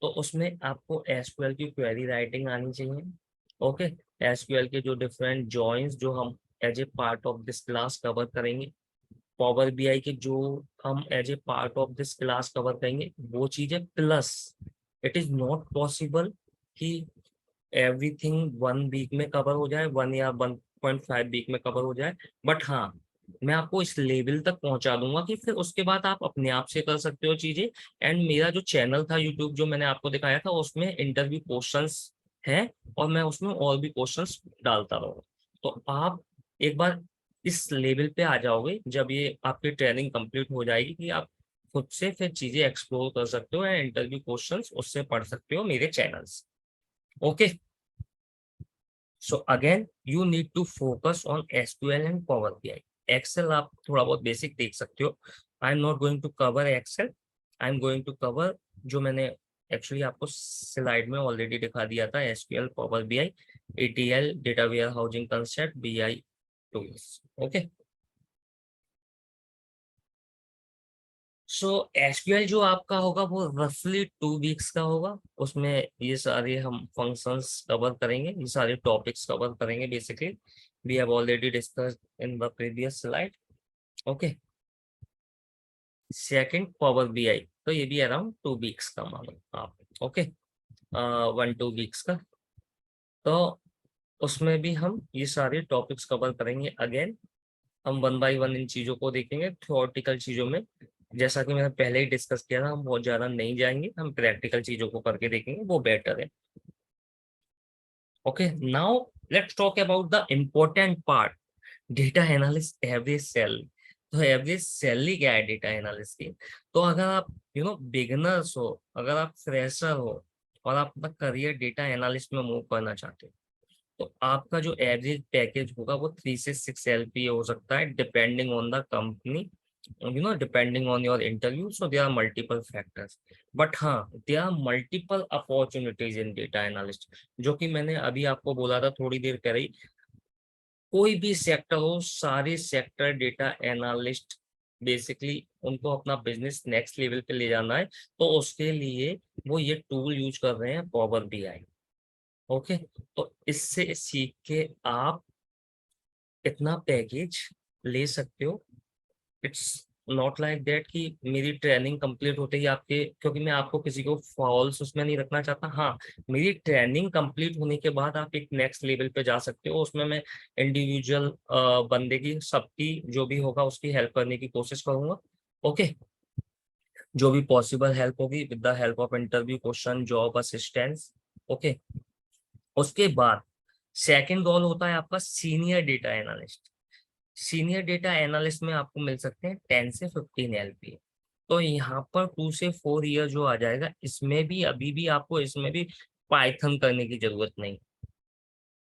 तो उसमें आपको एसक्यूएल की क्वेरी राइटिंग आनी चाहिए। ओके, एसक्यूएल के जो डिफरेंट जॉइंस जो हम as a part of this class cover करेंगे, पावर BI के जो हम as a part of this class cover करेंगे, वो चीजें plus it is not possible कि एवरीथिंग 1 वीक में कवर हो जाए, 1 या 1.5 वीक में कवर हो जाए, बट हाँ मैं आपको इस लेवल तक पहुंचा दूंगा कि फिर उसके बाद आप अपने आप से कर सकते हो चीजें। एंड मेरा जो चैनल था यूट्यूब जो मैंने आपको दिखाया था, उसमें इंटरव्यू क्वेश्चंस हैं और मैं उसमें और भी क्वेश्चंस डालता रहूंगा। तो आप एक बार इस लेवल पे आ जाओगे जब ये आपकी ट्रेनिंग कंप्लीट हो जाएगी कि आप खुद से फिर चीजें एक्सप्लोर कर सकते हो एंड इंटरव्यू क्वेश्चंस उससे पढ़ सकते हो मेरे चैनल से। Okay, so again you need to focus on SQL and power BI। Excel आप थोड़ा बहुत बेसिक देख सकते हो, I am not going to cover Excel, I am going to cover जो मैंने एक्चुअली आपको स्लाइड में ऑलरेडी दिखा दिया था, SQL, power BI, ETL, data warehousing concept, BI tools. Okay, so SQL जो आपका होगा वो रफली 2 वीक्स का होगा, उसमें ये सारे हम फंक्शंस कवर करेंगे, ये सारे टॉपिक्स कवर करेंगे basically, we have already discussed in the previous slide. Okay, second power BI, तो ये भी अराउंड 2 वीक्स का मानो आप। ओके, 1-2 वीक्स का, तो उसमें भी हम ये सारे टॉपिक्स कवर करेंगे। अगेन हम 1 बाय 1 इन चीजों को देखेंगे, थ्योरेटिकल चीजों में जैसा कि मैंने पहले ही डिस्कस किया था, हम बहुत ज्यादा नहीं जाएंगे, हम प्रैक्टिकल चीजों को करके देखेंगे, वो बेटर है। Okay, now let's talk about the important part, data analyst average salary. तो एवरेज सैलरी क्या है डेटा एनालिस्ट की? तो अगर आप बिगिनर्स हो, अगर आप फ्रेशर हो और आप अपना करियर डेटा एनालिस्ट में मूव करना चाहते हो, तो आपका जो एवरेज पैकेज होगा वो 3 से 6 LPA हो सकता है, depending on the company, depending on your interview. So there are multiple factors, but हाँ there are multiple opportunities in data analyst, जो कि मैंने अभी आपको बोला था थोड़ी देर पहले ही। कोई भी सेक्टर हो, सारे सेक्टर डेटा एनालिस्ट बेसिकली उनको अपना बिजनेस नेक्स्ट लेवल पे ले जाना है, तो उसके लिए वो ये टूल यूज कर रहे हैं, पावर बीआई। ओके, तो इससे सीख के आप इतना पैकेज ले सकते हो। इट्स नॉट लाइक दैट कि मेरी ट्रेनिंग कंप्लीट होते ही आपके, क्योंकि मैं आपको किसी को फॉल्स उसमें नहीं रखना चाहता। हाँ, मेरी ट्रेनिंग कंप्लीट होने के बाद आप एक नेक्स्ट लेवल पे जा सकते हो, उसमें मैं इंडिविजुअल बंदे की, सबकी जो भी होगा उसकी हेल्प करने की कोशिश करूंगा। ओके, जो भी पॉसिबल हेल्प होगी with the help of interview question, job assistance. Okay, उसके बाद सेकंड रोल होता है आपका senior data analyst. Senior data analyst में आपको मिल सकते हैं 10 से 15 LPA। तो यहाँ पर 2 से 4 ईयर जो आ जाएगा, इसमें भी अभी भी आपको इसमें भी पाइथन करने की जरूरत नहीं।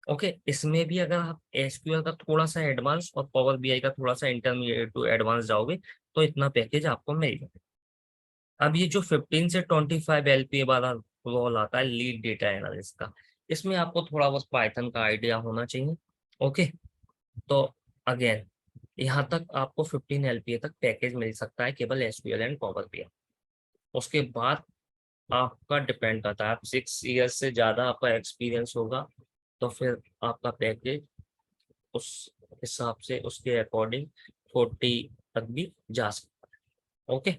ओके, इसमें भी अगर आप एसक्यूएल का थोड़ा सा एडवांस और पावर बीआई का थोड़ा सा इंटरमीडिएट टू एडवांस जाओगे, तो इतना पैकेज आपको मिल जाएगा। अब ये जो 15 से 25 LPA वाला रोल आता है लीड डेटा एनालिस्ट का, इसमें आपको थोड़ा बहुत पाइथन का आइडिया होना चाहिए। ओके, तो अगेन यहाँ तक आपको 15 LPA तक पैकेज मिल सकता है केवल एसक्यूएल एंड पावर बीआई। उसके बाद आपका डिपेंड करता है, आप 6 ईयर्स से ज्यादा आपका एक्सपीरियंस होगा तो फिर आपका पैकेज उस हिसाब से उसके अकॉर्डिंग 40 तक भी जा सकता है। Okay,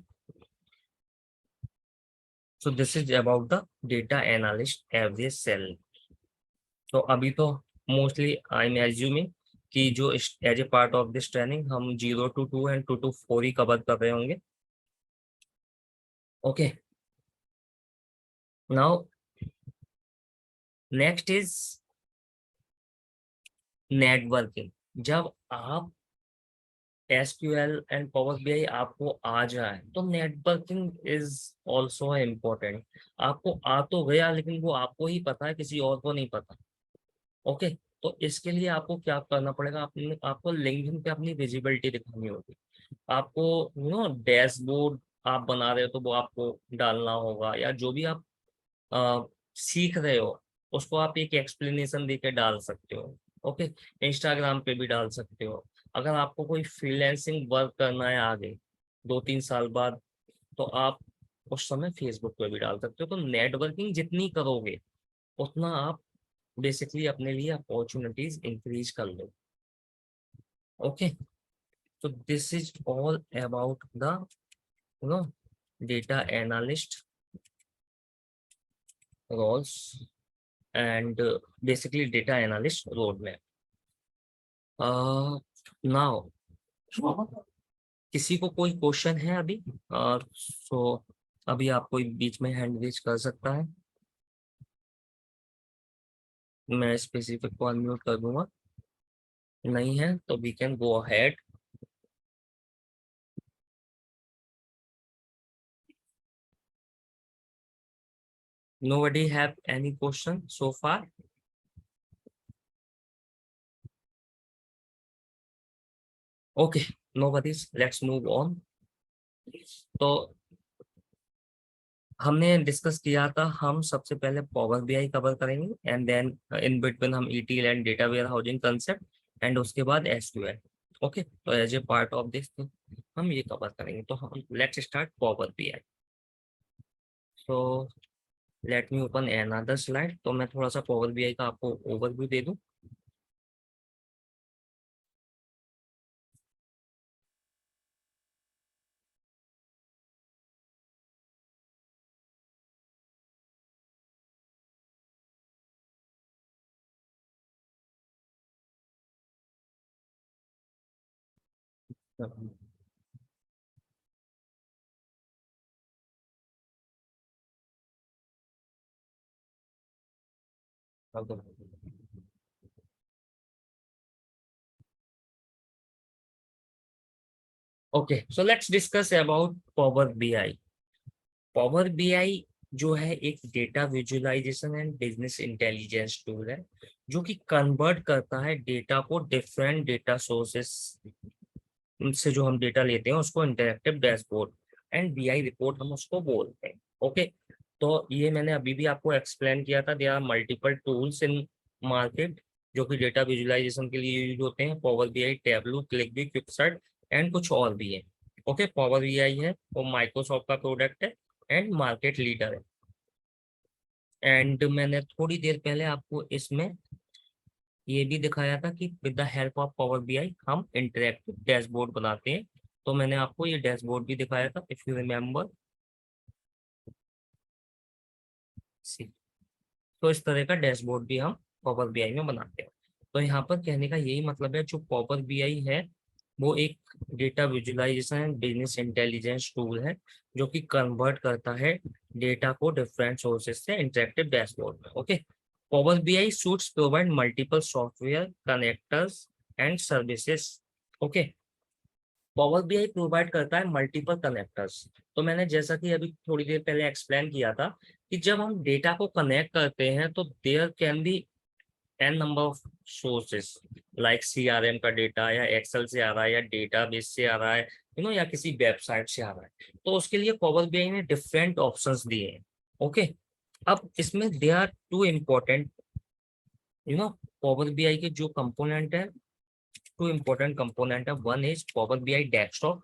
so this is about the data analyst average salary. तो अभी तो मोस्टली आई एम एज्यूमिंग कि जो as a part of this training हम 0 to 2 एंड 2 to 4 ही कवर कर रहे होंगे। Okay, now next is networking. जब आप एसक्यूएल एंड पावर बीआई आपको आ जाए तो नेटवर्किंग इज ऑल्सो इम्पोर्टेंट। आपको आ तो गया लेकिन वो आपको ही पता है, किसी और को नहीं पता। ओके, तो इसके लिए आपको क्या करना पड़ेगा, आपने आपको लिंक्डइन पे अपनी विजिबिलिटी दिखानी होगी। आपको डैशबोर्ड आप बना रहे हो तो वो आपको डालना होगा, या जो भी आप सीख रहे हो उसको आप एक एक्सप्लेनेशन देके डाल सकते हो। ओके, इंस्टाग्राम पे भी डाल सकते हो। अगर आपको कोई फ्रीलैंसिंग वर्क करना है आगे 2-3 साल बाद, तो आप उस समय फेसबुक पे भी डाल सकते हो। तो नेटवर्किंग जितनी करोगे उतना आप बेसिकली अपने लिए अपॉर्चुनिटीज इंक्रीज कर लो। ओके, तो this is all about the no data analyst roles and basically data analyst roadmap. Now किसी को कोई क्वेश्चन है अभी? सो अभी आप कोई बीच में हैंड रेज कर सकता है, मैं स्पेसिफिक को अनम्यूट कर दूंगा। नहीं है तो we can go ahead. Nobody have any question so far? Okay, nobody's, let's move on. तो हमने डिस्कस किया था, हम सबसे पहले पावर बीआई कवर करेंगे एंड देन इन बिटवीन हम ETL and data warehousing concept, and उसके बाद एसक्यूएल। ओके, तो as a part of this हम ये कवर करेंगे। तो हम let's start power BI. So let me open another slide. तो मैं थोड़ा सा पावर बीआई का आपको ओवरव्यू दे दूं। Okay, so let's discuss about power BI. Power BI जो है एक data visualization and business intelligence tool है, जो कि कन्वर्ट करता है डेटा को डिफरेंट डेटा सोर्सेस से, जो हम डेटा लेते हैं उसको interactive dashboard and BI report हम उसको बोलते हैं। ओके, तो ये मैंने अभी भी आपको एक्सप्लेन किया था, there are multiple tools in market जो कि डेटा विजुअलाइजेशन के लिए यूज होते हैं। पावर बीआई, टैबलू, क्लिकबी, क्विकसर्ट एंड कुछ और भी है। ओके, पावर बीआई है वो माइक्रोसॉफ्ट का प्रोडक्ट है एंड मार्केट लीडर है। एंड मैंने थोड़ी देर पहले आपको इसमें ये भी दिखाया था कि with the help of power BI हम इंटरेक्टिव डैशबोर्ड बनाते हैं। तो मैंने आपको ये डैशबोर्ड भी दिखाया था, इफ यू रिमेम्बर। तो इस तरह का डैशबोर्ड भी हम पावर बीआई में बनाते हैं। तो यहाँ पर कहने का यही मतलब है, जो पावर बीआई है वो एक data visualization and business intelligence tool है, जो कि कन्वर्ट करता है डेटा को डिफरेंट सोर्सेज से इंटरेक्टिव डैशबोर्ड में। Okay, power BI suits provide multiple software connectors and services. Okay, power BI provide करता है मल्टीपल कनेक्टर्स। तो मैंने जैसा कि अभी थोड़ी देर पहले एक्सप्लेन किया था कि जब हम डेटा को कनेक्ट करते हैं तो there can be n number of sources, like CRM का डेटा या एक्सेल से आ रहा है या डेटाबेस से आ रहा है, या किसी वेबसाइट से आ रहा है। तो उसके लिए पावर बीआई ने डिफरेंट ऑप्शंस दिए हैं। ओके, अब इसमें they are two important, power BI के जो कंपोनेंट है, टू इम्पोर्टेंट कंपोनेंट है। One is power BI desktop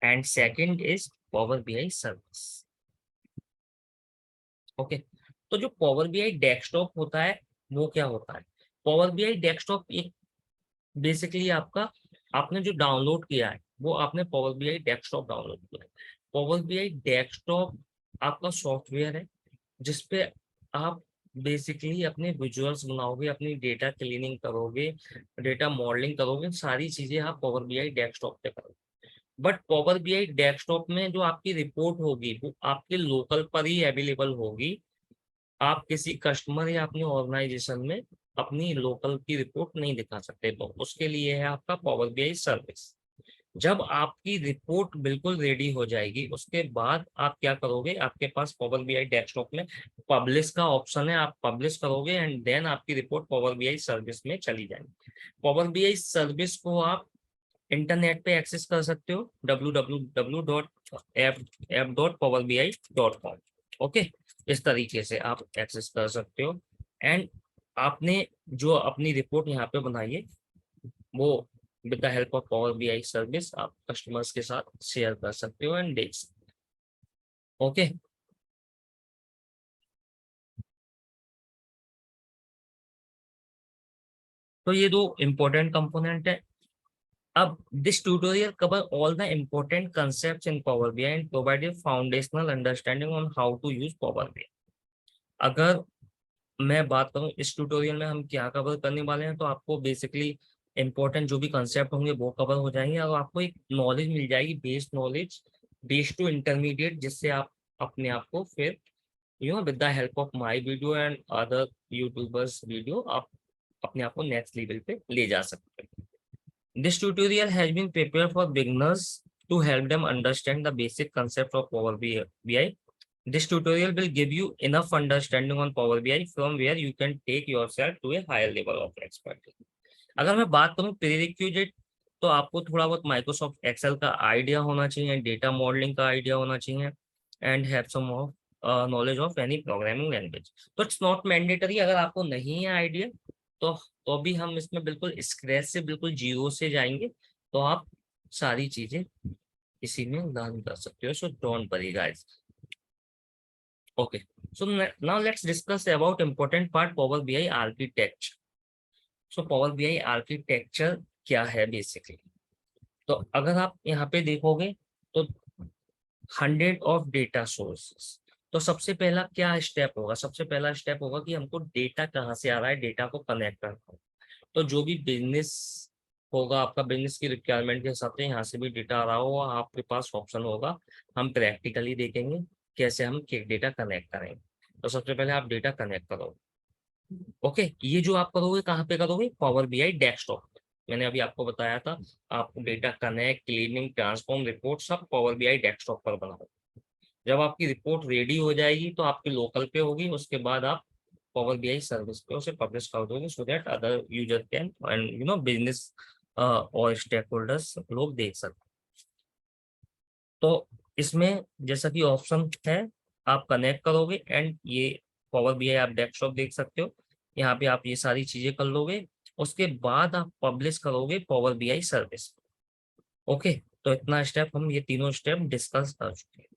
and second is power BI service. Okay, तो जो पावर बीआई डेस्कटॉप होता है वो क्या होता है? पावर बीआई डेस्कटॉप एक बेसिकली आपका, आपने जो डाउनलोड किया है वो आपने पावर बीआई डेस्कटॉप डाउनलोड किया है। पावर बीआई डेस्कटॉप आपका सॉफ्टवेयर है जिसपे आप बेसिकली अपने विजुअल्स बनाओगे, अपनी डेटा क्लीनिंग करोगे, डेटा मॉडलिंग करोगे, सारी चीजें आप पावर बीआई डेस्कटॉप पे करोगे। बट पावर बीआई डेस्कटॉप में जो आपकी रिपोर्ट होगी वो आपके लोकल पर ही अवेलेबल होगी। आप किसी कस्टमर या अपने ऑर्गेनाइजेशन में अपनी लोकल की रिपोर्ट नहीं दिखा सकते। तो उसके लिए है आपका पावर बीआई सर्विस। जब आपकी रिपोर्ट बिल्कुल रेडी हो जाएगी उसके बाद आप क्या करोगे, आपके पास पावर बीआई डेस्कटॉप में पब्लिश का ऑप्शन है, आप पब्लिश करोगे एंड देन आपकी रिपोर्ट पावर बीआई सर्विस में चली जाएगी। पावर बीआई सर्विस को आप इंटरनेट पे एक्सेस कर सकते हो, www.app.powerbi.com। ओके, इस तरीके से आप एक्सेस कर सकते हो एंड आपने जो अपनी रिपोर्ट यहाँ पे बनाई है वो with the help of power BI service आप कस्टमर्स के साथ शेयर कर सकते हो एंड देख सकते हो। ओके, तो ये दो इम्पोर्टेंट कंपोनेंट है। अब this tutorial cover all the important concepts in power BI and provide a foundational understanding on how to use power BI. अगर मैं बात करूं इस ट्यूटोरियल में हम क्या कवर करने वाले हैं, तो आपको बेसिकली इंपॉर्टेंट जो भी कंसेप्ट होंगे वो कवर हो जाएंगे और आपको एक नॉलेज मिल जाएगी, base knowledge, base to intermediate, जिससे आप अपने आप को फिर with the help of my video and other YouTubers video आप अपने आप को नेक्स्ट लेवल पे ले जा सकते हैं। This tutorial has been prepared for beginners to help them understand the basic concept of power BI. This tutorial will give you enough understanding on Power BI from where you can take yourself to a higher level of expertise. अगर मैं बात करूं prerequisite, तो आपको थोड़ा बहुत Microsoft Excel का idea होना चाहिए, डेटा मॉडलिंग का आइडिया होना चाहिए and have some of knowledge of any programming language. तो इट्स नॉट मैंडेटरी, अगर आपको नहीं है आइडिया तो भी हम इसमें बिल्कुल स्क्रैच से, बिल्कुल जीरो से जाएंगे, तो आप सारी चीजें इसी में लर्न कर सकते हो। So don't worry guys. Okay, so now let's discuss about important part Power BI architecture. So Power BI architecture क्या है बेसिकली? तो अगर आप यहाँ पे देखोगे तो 100 ऑफ डेटा सोर्सेस। तो सबसे पहला क्या स्टेप होगा? सबसे पहला स्टेप होगा कि हमको डेटा कहाँ से आ रहा है, डेटा को कनेक्ट करना होगा। तो जो भी बिजनेस होगा, आपका बिजनेस की रिक्वायरमेंट के हिसाब से यहाँ से भी डेटा आ रहा होगा, आपके पास ऑप्शन होगा। हम प्रैक्टिकली देखेंगे कैसे हम डेटा कनेक्ट करेंगे। तो सबसे पहले आप डेटा कनेक्ट करोगे। ओके, ये जो आप करोगे कहाँ पे करोगे? Power BI desktop. मैंने अभी आपको बताया था, आपको data connect, cleaning, transform, report सब पावर बीआई डेस्कटॉप पर बनाओ। जब आपकी रिपोर्ट रेडी हो जाएगी तो आपके लोकल पे होगी, उसके बाद आप पावर बीआई सर्विस पे उसे पब्लिश कर दोगे, so that other user can and business और स्टेक होल्डर्स लोग देख सकते। तो इसमें जैसा कि ऑप्शन है, आप कनेक्ट करोगे एंड ये पावर बीआई आप डेस्कटॉप देख सकते हो। यहाँ पे आप ये सारी चीजें कर लोगे उसके बाद आप पब्लिश करोगे पावर बीआई सर्विस। ओके, तो इतना स्टेप हम ये तीनों स्टेप डिस्कस कर चुके हैं।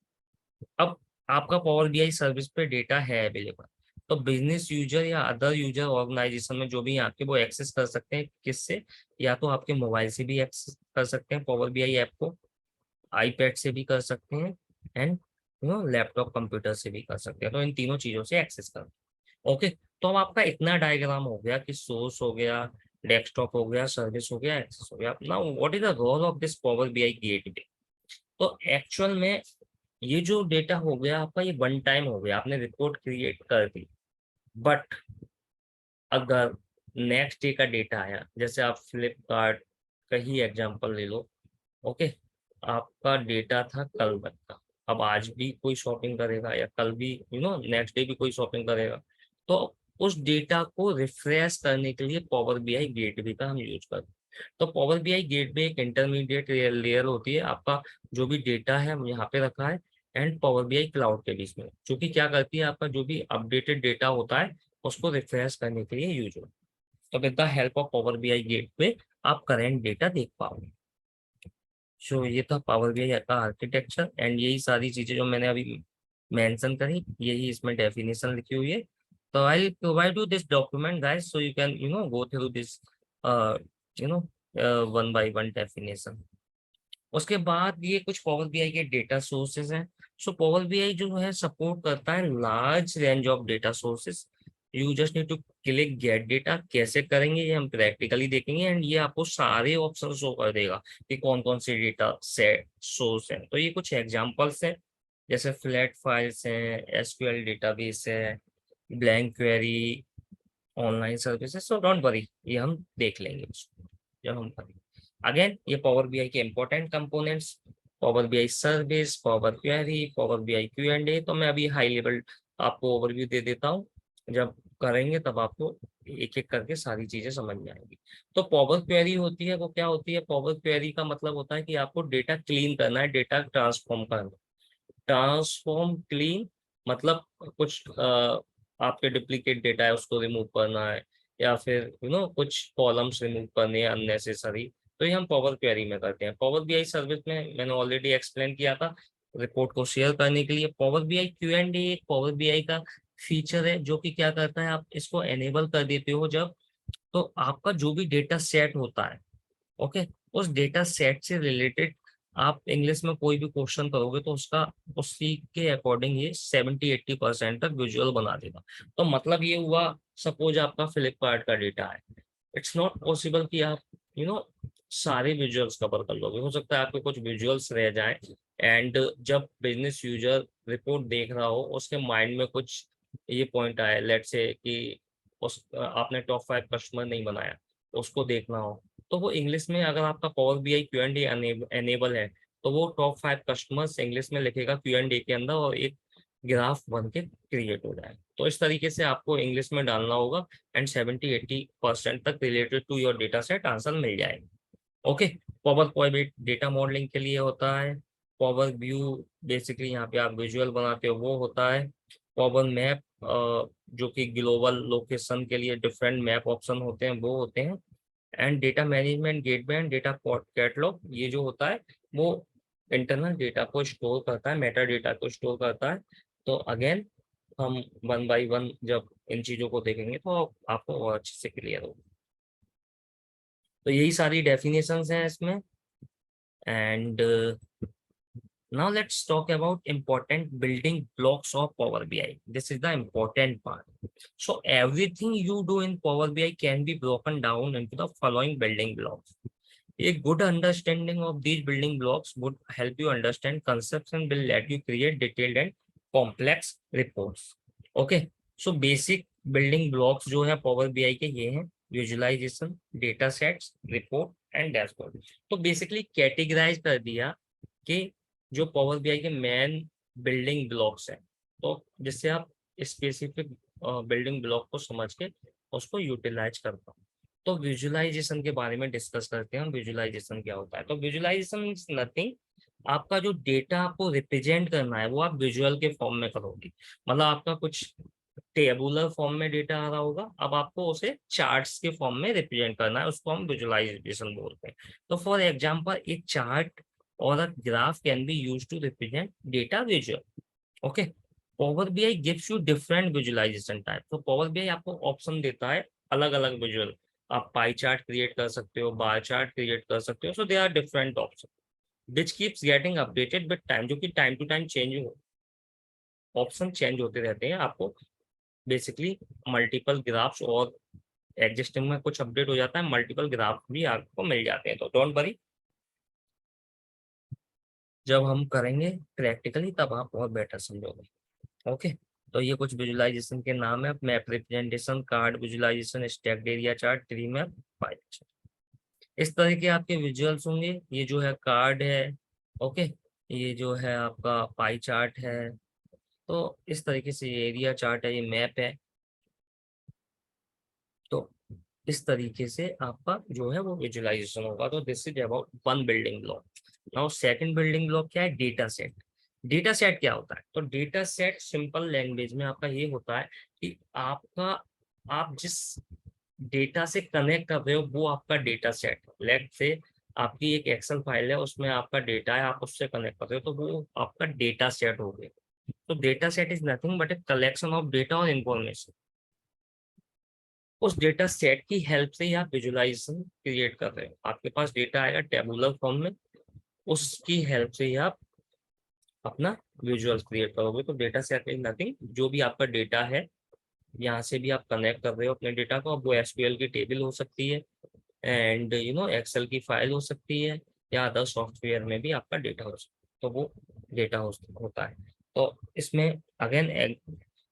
अब आपका पावर बीआई सर्विस पे डेटा है अवेलेबल, तो बिजनेस यूजर या अदर यूजर ऑर्गेनाइजेशन में जो भी यहाँ के वो एक्सेस कर सकते हैं किससे, या तो आपके मोबाइल से भी एक्सेस कर सकते हैं पावर बीआई ऐप को, आईपैड से भी कर सकते हैं, एंड लैपटॉप कंप्यूटर से भी कर सकते हैं। तो इन तीनों चीजों से एक्सेस कर। ओके, तो अब आपका इतना डायग्राम हो गया कि सोर्स हो गया, डेस्कटॉप हो गया, सर्विस हो गया, एक्सेस हो गया। Now what is the role of this power BI gateway? तो एक्चुअल में ये जो डेटा हो गया आपका, ये वन टाइम हो गया, आपने रिपोर्ट क्रिएट कर दी। बट अगर नेक्स्ट डे का डेटा आया, जैसे आप फ्लिपकार्ट का ही एग्जांपल ले लो, ओके, आपका डेटा था कल तक का, अब आज भी कोई शॉपिंग करेगा या कल भी नेक्स्ट डे भी कोई शॉपिंग करेगा, तो उस डेटा को रिफ्रेश करने के लिए पावर बीआई गेटवे का हम यूज करते हैं। तो पावर बीआई गेटवे एक इंटरमीडिएट लेयर होती है, आपका जो भी डेटा है हम यहाँ पे रखा है एंड पावर बीआई क्लाउड के बीच में, जो कि क्या करती है, आपका जो भी अपडेटेड डेटा होता है उसको रिफ्रेश करने के लिए यूज होता है। तो with the help of power BI gateway आप करेंट डेटा देख पाओगे। सो ये था पावर बीआई का आर्किटेक्चर, एंड यही सारी चीजें जो मैंने अभी मेंशन करी, यही इसमें डेफिनेशन लिखी हुई है। तो I provide you this document guys, so you can go through this you know one by one definition. उसके बाद ये कुछ पावर बीआई के डेटा सोर्सेज हैं। सो पावर बीआई जो है सपोर्ट करता है large range of data sources. You just need to click get data, कैसे करेंगे ये हम प्रैक्टिकली देखेंगे, एंड ये आपको सारे ऑप्शन शो कर देगा कि कौन कौन से डेटा सेट सोर्स हैं। तो ये कुछ एग्जांपल्स हैं, जैसे फ्लैट फाइल्स हैं, एसक्यूएल डेटाबेस है, blank query, online services. So don't worry, ये हम देख लेंगे उसको जब हम करेंगे। अगेन ये पावर बीआई के important components, power BI service, power query, power BI Q and A. तो मैं अभी हाई लेवल आपको ओवरव्यू दे देता हूँ, जब करेंगे तब आपको एक एक करके सारी चीजें समझ में आएंगी। तो पावर क्वेरी होती है, वो क्या होती है? पावर क्वेरी का मतलब होता है कि आपको डेटा क्लीन करना है, डेटा ट्रांसफॉर्म करना। ट्रांसफॉर्म क्लीन मतलब कुछ आपके डुप्लीकेट डेटा है उसको रिमूव करना है, या फिर कुछ कॉलम्स रिमूव करने हैं अननेसेसरी। तो ये हम पावर क्वेरी में करते हैं। पावर बीआई सर्विस में मैंने ऑलरेडी एक्सप्लेन किया था, रिपोर्ट को शेयर करने के लिए। पावर बीआई क्यू एंड ए एक पावर बीआई का फीचर है जो कि क्या करता है, आप इसको एनेबल कर देते हो जब, तो आपका जो भी डेटा सेट होता है, ओके, उस डेटा सेट से रिलेटेड आप इंग्लिश में कोई भी क्वेश्चन करोगे तो उसका उसी के अकॉर्डिंग ये 70-80% तक विजुअल बना देगा। तो मतलब ये हुआ, सपोज आपका फ्लिपकार्ट का डेटा है, इट्स नॉट पॉसिबल कि आप यू नो सारे विजुअल्स कवर कर लोगे, हो सकता है आपके कुछ विजुअल्स रह जाएं, एंड जब बिजनेस यूजर रिपोर्ट देख रहा हो उसके माइंड में कुछ ये पॉइंट आए, लेट से कि उस आपने टॉप 5 कस्टमर नहीं बनाया, उसको देखना हो, तो वो इंग्लिश में, अगर आपका power BI Q and A enable है, तो वो टॉप 5 कस्टमर्स इंग्लिश में लिखेगा क्यू एंड ए के अंदर, और एक ग्राफ बन के क्रिएट हो जाए। तो इस तरीके से आपको इंग्लिश में डालना होगा, एंड 70-80% तक related to your data set answer मिल जाएगा। Okay, power point data modelling के लिए होता है। पावर व्यू बेसिकली यहाँ पे आप विजुअल बनाते हो, वो होता है। पावर मैप जो कि ग्लोबल लोकेशन के लिए डिफरेंट मैप ऑप्शन होते हैं, वो होते हैं। And data management gateway and data catalogue, ये जो होता है वो इंटरनल डेटा को स्टोर करता है, मेटा डेटा को स्टोर करता है। तो अगेन हम वन बाय वन जब इन चीजों को देखेंगे तो आपको और अच्छे से क्लियर होगा। तो यही सारी डेफिनेशंस हैं इसमें। And now let's talk about important building blocks of Power BI. This is the important part. So everything you do in Power BI can be broken down into the following building blocks. A good understanding of these building blocks would help you understand concepts and will let you create detailed and complex reports. Okay, so basic building blocks जो है Power BI के ये हैं: visualization, data sets, report and dashboard. तो basically categorize कर दिया कि जो पावर बीआई के मेन बिल्डिंग ब्लॉक्स हैं, तो जिससे आप स्पेसिफिक बिल्डिंग ब्लॉक को समझ के उसको यूटिलाइज कर पाओ। तो विजुअलाइजेशन के बारे में डिस्कस करते हैं। विजुअलाइजेशन क्या होता है? तो विजुअलाइजेशन इज नथिंग, आपका जो डेटा आपको रिप्रेजेंट करना है वो आप विजुअल के फॉर्म में करोगे। मतलब आपका कुछ टेबुलर फॉर्म में डेटा आ रहा होगा, अब आपको उसे चार्ट्स के फॉर्म में रिप्रेजेंट करना है, उसको हम विजुअलाइजेशन बोलते हैं। तो फॉर एग्जांपल ए चार्ट और a graph can be used to represent data visual. Okay, power BI gives you different visualization type. तो पावर बीआई आपको ऑप्शन देता है अलग अलग विजुअल, आप पाई चार्ट क्रिएट कर सकते हो, बार चार्ट क्रिएट कर सकते हो, so they are different option which keeps getting updated with time, जो कि टाइम टू टाइम चेंज हो, ऑप्शन चेंज होते रहते हैं। आपको बेसिकली मल्टीपल ग्राफ्स और एग्जिस्टिंग में कुछ अपडेट हो जाता है, मल्टीपल ग्राफ भी आपको मिल जाते हैं, तो डोंट वरी, जब हम करेंगे प्रैक्टिकली तब आप और बेटर समझोगे। ओके, तो ये कुछ विजुअलाइजेशन के नाम है, map representation, card visualisation, stacked area chart, tree map, pie chart. इस तरह के आपके विजुअल्स होंगे। ये जो है कार्ड है, ओके, ये जो है आपका पाई चार्ट है, तो इस तरीके से ये एरिया चार्ट है, ये मैप है। तो इस तरीके से आपका जो है वो विजुअलाइजेशन होगा। तो this is about one building block. Now second building block क्या है? Data set. डेटा सेट क्या होता है? तो डेटा सेट सिंपल लैंग्वेज में आपका ये होता है कि आपका, आप जिस डेटा से कनेक्ट कर रहे हो वो आपका डेटा सेट। लेट से आपकी एक एक्सेल फाइल है, उसमें आपका डेटा है, आप उससे कनेक्ट कर रहे हो, तो वो आपका डेटा सेट हो गया। तो data set is nothing but a collection of data और इंफॉर्मेशन। उस डेटा सेट की हेल्प से ही आप विजुअलाइजेशन क्रिएट कर रहे हो। आपके पास डेटा आएगा टेबुलर फॉर्म में, उसकी हेल्प से ही आप अपना विजुअल क्रिएट करोगे। तो डेटा सेट इज नथिंग, जो भी आपका डेटा है यहाँ से भी आप कनेक्ट कर रहे हो अपने डेटा को। अब वो एसक्यूएल की टेबल हो सकती है, एंड एक्सेल की फाइल हो सकती है, या अदर सॉफ्टवेयर में भी आपका डेटा हो सकता है, तो वो डेटा होता है। तो इसमें again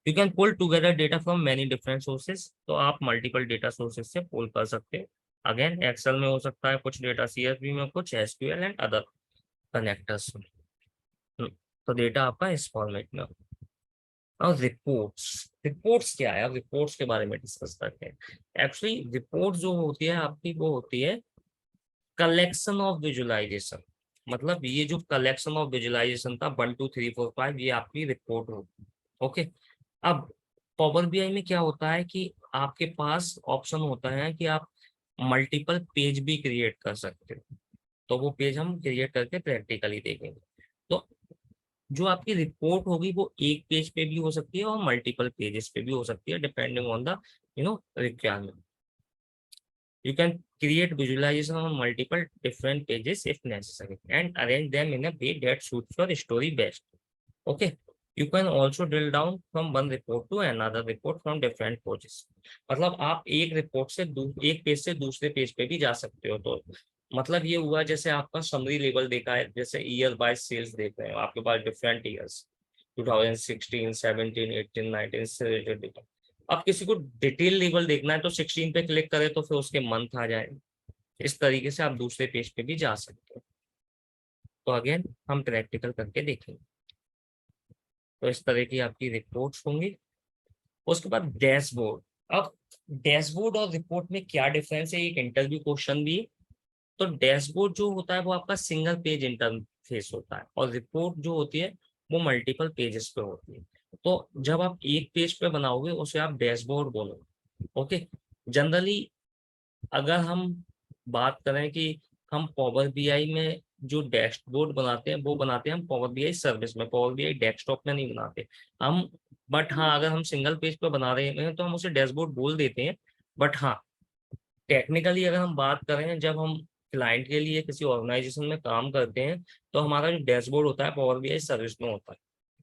you can pull together data from many different sources, तो आप मल्टीपल डेटा सोर्सेज से पुल कर सकते हैं। अगेन एक्सेल में हो सकता है कुछ डेटा, सीएसवी में कुछ, एसक्यूएल एंड अदर कनेक्टर्स में। तो डेटा आपका इस फॉर्मेट में। और रिपोर्ट्स, रिपोर्ट्स क्या है? अब रिपोर्ट्स के बारे में डिस्कस करते हैं। एक्चुअली रिपोर्ट जो होती है आपकी, वो होती है कलेक्शन ऑफ विजुअलाइजेशन। मतलब ये जो कलेक्शन ऑफ विजुअलाइजेशन था 1 2 3 4 5, ये आपकी रिपोर्ट होगी। ओके, अब पावर बीआई में क्या होता है कि आपके पास ऑप्शन होता है कि आप मल्टीपल पेज भी क्रिएट कर सकते हो। तो वो पेज हम क्रिएट करके प्रैक्टिकली देखेंगे। तो जो आपकी रिपोर्ट होगी वो एक पेज पे भी हो सकती है और मल्टीपल पेजेस पे भी हो सकती है, depending on the requirement. You can create visualization on multiple different pages if necessary and arrange them in a way that suits your story best. Okay. You can also drill down from one report to another report from different pages. मतलब आप एक report से एक page से दूसरे page पे भी जा सकते हो। तो मतलब ये हुआ, जैसे आपका समरी लेवल देखा है, जैसे ईयर बाय सेल्स देख रहे हो, आपके पास डिफरेंट ईयर्स 2016 17 18 19 से रिलेटेड डेटा। अब किसी को डिटेल लेवल देखना है तो 16 पे क्लिक करें तो फिर उसके मंथ आ जाए। इस तरीके से आप दूसरे पेज पे भी जा सकते हो। तो अगेन हम प्रैक्टिकल करके देखेंगे। तो इस तरह की आपकी रिपोर्ट्स होंगी। उसके बाद डैशबोर्ड। अब डैशबोर्ड और रिपोर्ट में क्या डिफरेंस है, एक इंटरव्यू क्वेश्चन भी है। तो डैशबोर्ड जो होता है वो आपका सिंगल पेज इंटरफेस होता है, और रिपोर्ट जो होती है वो मल्टीपल पेजेस पे होती है। तो जब आप एक पेज पे बनाओगे उसे आप डैशबोर्ड बोलोगे। ओके, जनरली अगर हम बात करें कि हम पावर बीआई में जो डैशबोर्ड बनाते हैं वो बनाते हैं हम पावर बीआई सर्विस में, पावर बीआई डेस्कटॉप में नहीं बनाते हम। बट हाँ, अगर हम सिंगल पेज पे बना रहे हैं तो हम उसे डैशबोर्ड बोल देते हैं। बट हाँ, टेक्निकली अगर हम बात करें, जब हम क्लाइंट के लिए किसी ऑर्गेनाइजेशन में काम करते हैं तो हमारा जो डैशबोर्ड होता है पावर बीआई सर्विस में होता है।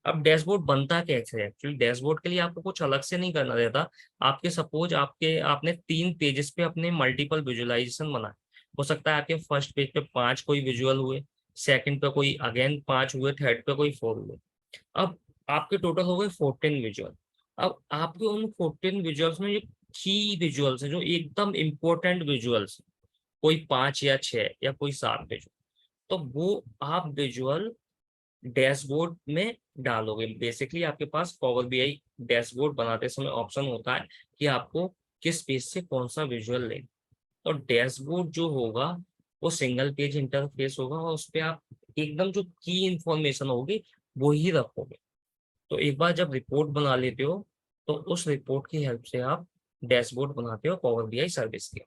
अब डैशबोर्ड बनता कैसे है? एक्चुअली डैशबोर्ड के लिए आपको कुछ अलग से नहीं करना रहता। आपके सपोज आपने 3 पेजेस पे अपने मल्टीपल विजुअलाइजेशन बनाए। हो सकता है आपके फर्स्ट पेज पे 5 कोई विजुअल हुए, सेकंड पे कोई अगेन 5 हुए, थर्ड पे कोई 4 हुए। अब आपके टोटल हो गए 14 विजुअल। अब आपके उन 14 विजुअल्स में जो की विजुअल्स है, जो एकदम इंपॉर्टेंट विजुअल्स, कोई 5 या 6 या कोई 7 विजुअल, तो वो आप विजुअल डैशबोर्ड में डालोगे। बेसिकली आपके पास पावर बीआई डैशबोर्ड बनाते समय ऑप्शन होता है कि आपको किस पेज से कौन सा विजुअल लें। तो डैशबोर्ड जो होगा वो सिंगल पेज इंटरफेस होगा, और उस पर आप एकदम जो की इंफॉर्मेशन होगी वो ही रखोगे। तो एक बार जब रिपोर्ट बना लेते हो तो उस रिपोर्ट की हेल्प से आप डैशबोर्ड बनाते हो पावर बीआई सर्विस के।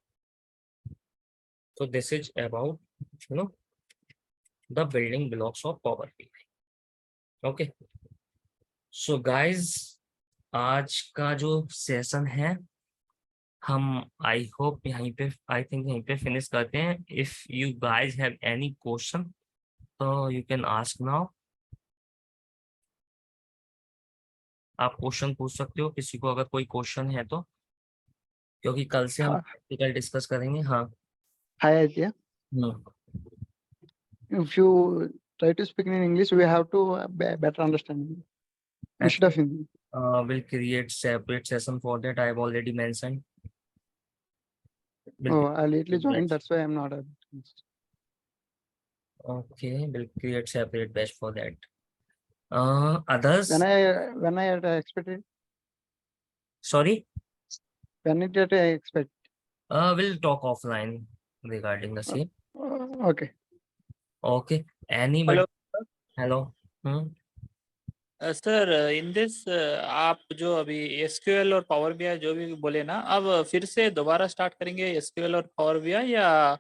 तो this is about you know the building blocks of power BI. Okay, so guys आज का जो सेशन है हम आई होप यहीं पे आई थिंक यहीं पे फिनिश करते हैं। If you guys have any question तो यू कैन आस्क नाउ। आप क्वेश्चन पूछ सकते हो किसी को अगर कोई क्वेश्चन है तो, क्योंकि कल से हम प्रैक्टिकल डिस्कस करेंगे। हाँ। Hi Aditya. Hmm. If you try to speak in English, we have to better understand instead of Hindi. Will create separate session for that. I have already mentioned. Oh, I lately joined. That's why I'm not able to. Okay, will create separate batch for that. Others. When I had expected. Sorry. When did I expect? We'll talk offline regarding the same. Okay. Okay. Anybody? Hello. Sir in this आप जो अभी SQL और power BI जो भी बोले ना, अब फिर से दोबारा स्टार्ट करेंगे एसक्यूएल और पावर बीआई, या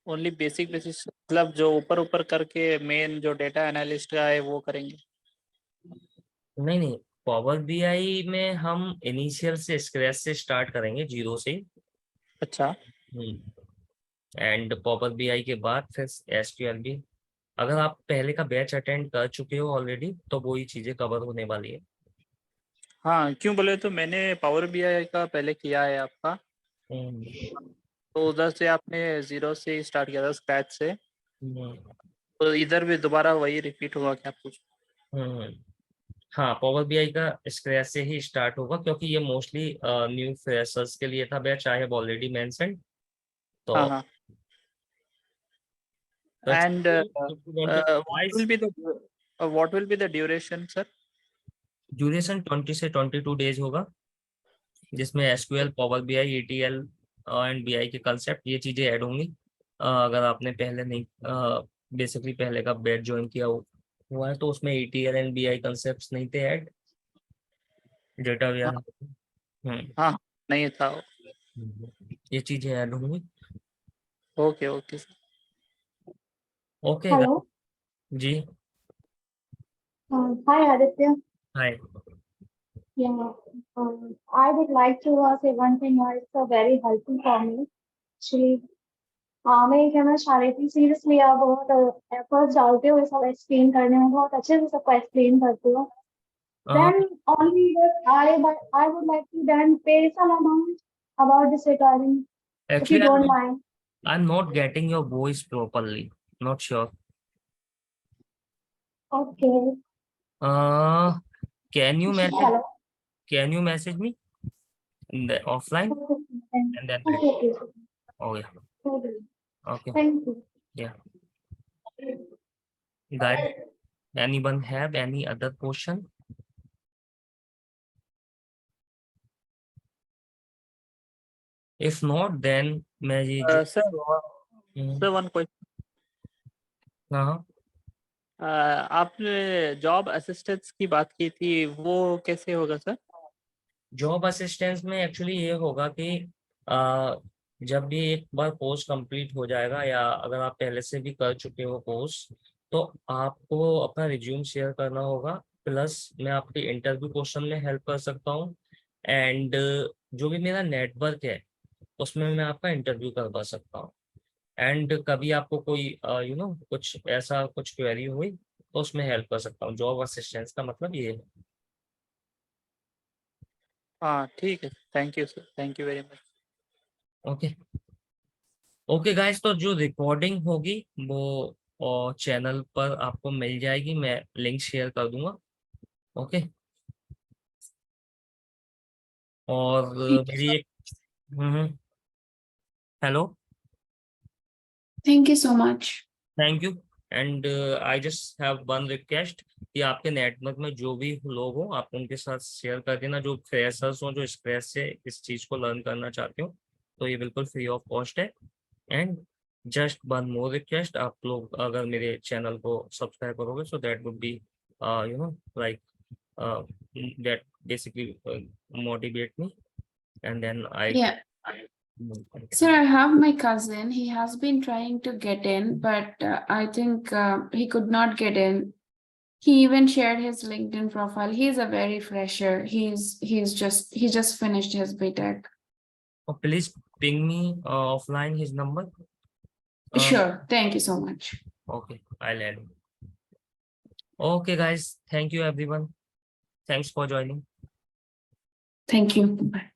ओनली बेसिक बेसिस, मतलब जो ऊपर ऊपर करके मेन जो डेटा एनालिस्ट का है वो करेंगे? नहीं, पावर बीआई में हम इनिशियल से स्क्रैच से स्टार्ट करेंगे, जीरो से। अच्छा। एंड पावर बीआई के बाद फिर एसक्यूएल भी। अगर आप पहले का बैच अटेंड कर चुके हो ऑलरेडी तो वही चीजें कवर होने वाली है। हाँ, क्यों बोले तो मैंने पावर बीआई का पहले किया है आपका, तो उधर से आपने जीरो से स्टार्ट किया था, स्क्रैच से, तो इधर भी दोबारा वही रिपीट होगा क्या कुछ? हाँ, पावर बीआई का स्क्रैच से ही स्टार्ट होगा क्योंकि ये मोस्टली न्यू फ्रेशर्स के लिए था batch, I have already mentioned. तो हाँ हाँ। And what will be the duration, sir? Duration 20 से 22 डेज होगा, जिसमें SQL, power BI, ETL and BI के कंसेप्ट ये चीजें ऐड होंगी। अगर आपने पहले नहीं बेसिकली पहले का बैच ज्वाइन किया हुआ है तो उसमें ईटीएल एंड बीआई कंसेप्ट्स नहीं थे ऐड, डेटा वेयर। हाँ, नहीं था। ये चीजें ऐड होंगी। Okay okay sir. Okay. Hello. जी। Hi Aditya. Hi. Yeah. I would like to say one thing. It's very helpful for me. Actually, मैं ये कहना चाह रही थी, सीरियसली आप बहुत एफर्ट्स डालते हो ये सब एक्सप्लेन करने में, बहुत अच्छे से सबको एक्सप्लेन करते हो। Then only that I would like to then pay some amount about this recording, if you don't mind. I'm not getting your voice properly. Not sure. Okay. Can you message? Hello. Can you message me in the offline? And then Okay. oh yeah. Okay. Thank you. Yeah. Guys, anyone have any other question? If not, then मैं ये sir one question. हाँ। आपने job assistance की बात की थी, वो कैसे होगा सर? जॉब असिस्टेंस में एक्चुअली ये होगा कि अ, जब भी एक बार कोर्स कंप्लीट हो जाएगा या अगर आप पहले से भी कर चुके हो कोर्स तो आपको अपना रिज्यूम शेयर करना होगा, प्लस मैं आपके इंटरव्यू क्वेश्चन में हेल्प कर सकता हूँ। एंड जो भी मेरा नेटवर्क है उसमें मैं आपका इंटरव्यू करवा सकता हूँ। एंड कभी आपको कोई कुछ ऐसा कुछ क्वेरी हुई तो उसमें हेल्प कर सकता हूँ। जॉब असिस्टेंस का मतलब ये है। हाँ ठीक है, thank you sir, thank you very much. Okay okay guys, तो जो रिकॉर्डिंग होगी वो चैनल पर आपको मिल जाएगी, मैं लिंक शेयर कर दूंगा। ओके। और मेरी एक hello, thank you so much. Thank you. And I just have one request कि आपके नेटवर्क में जो भी लोग हो आप उनके साथ शेयर कर देना, जो फ्रेशर्स हो जो स्क्रैच से इस चीज़ को लर्न करना चाहते हो, तो ये बिल्कुल फ्री ऑफ कॉस्ट है। And just one more request, आप लोग अगर मेरे चैनल को सब्सक्राइब करोगे so that would be like that basically motivate me, and then I Yeah. Sir, I have my cousin. He has been trying to get in, but I think he could not get in. He even shared his LinkedIn profile. He's a very fresher. He just finished his BTech. please ping me offline his number. Sure. Thank you so much. Okay, I'll add him. Okay, guys, thank you everyone. Thanks for joining. Thank you. Bye.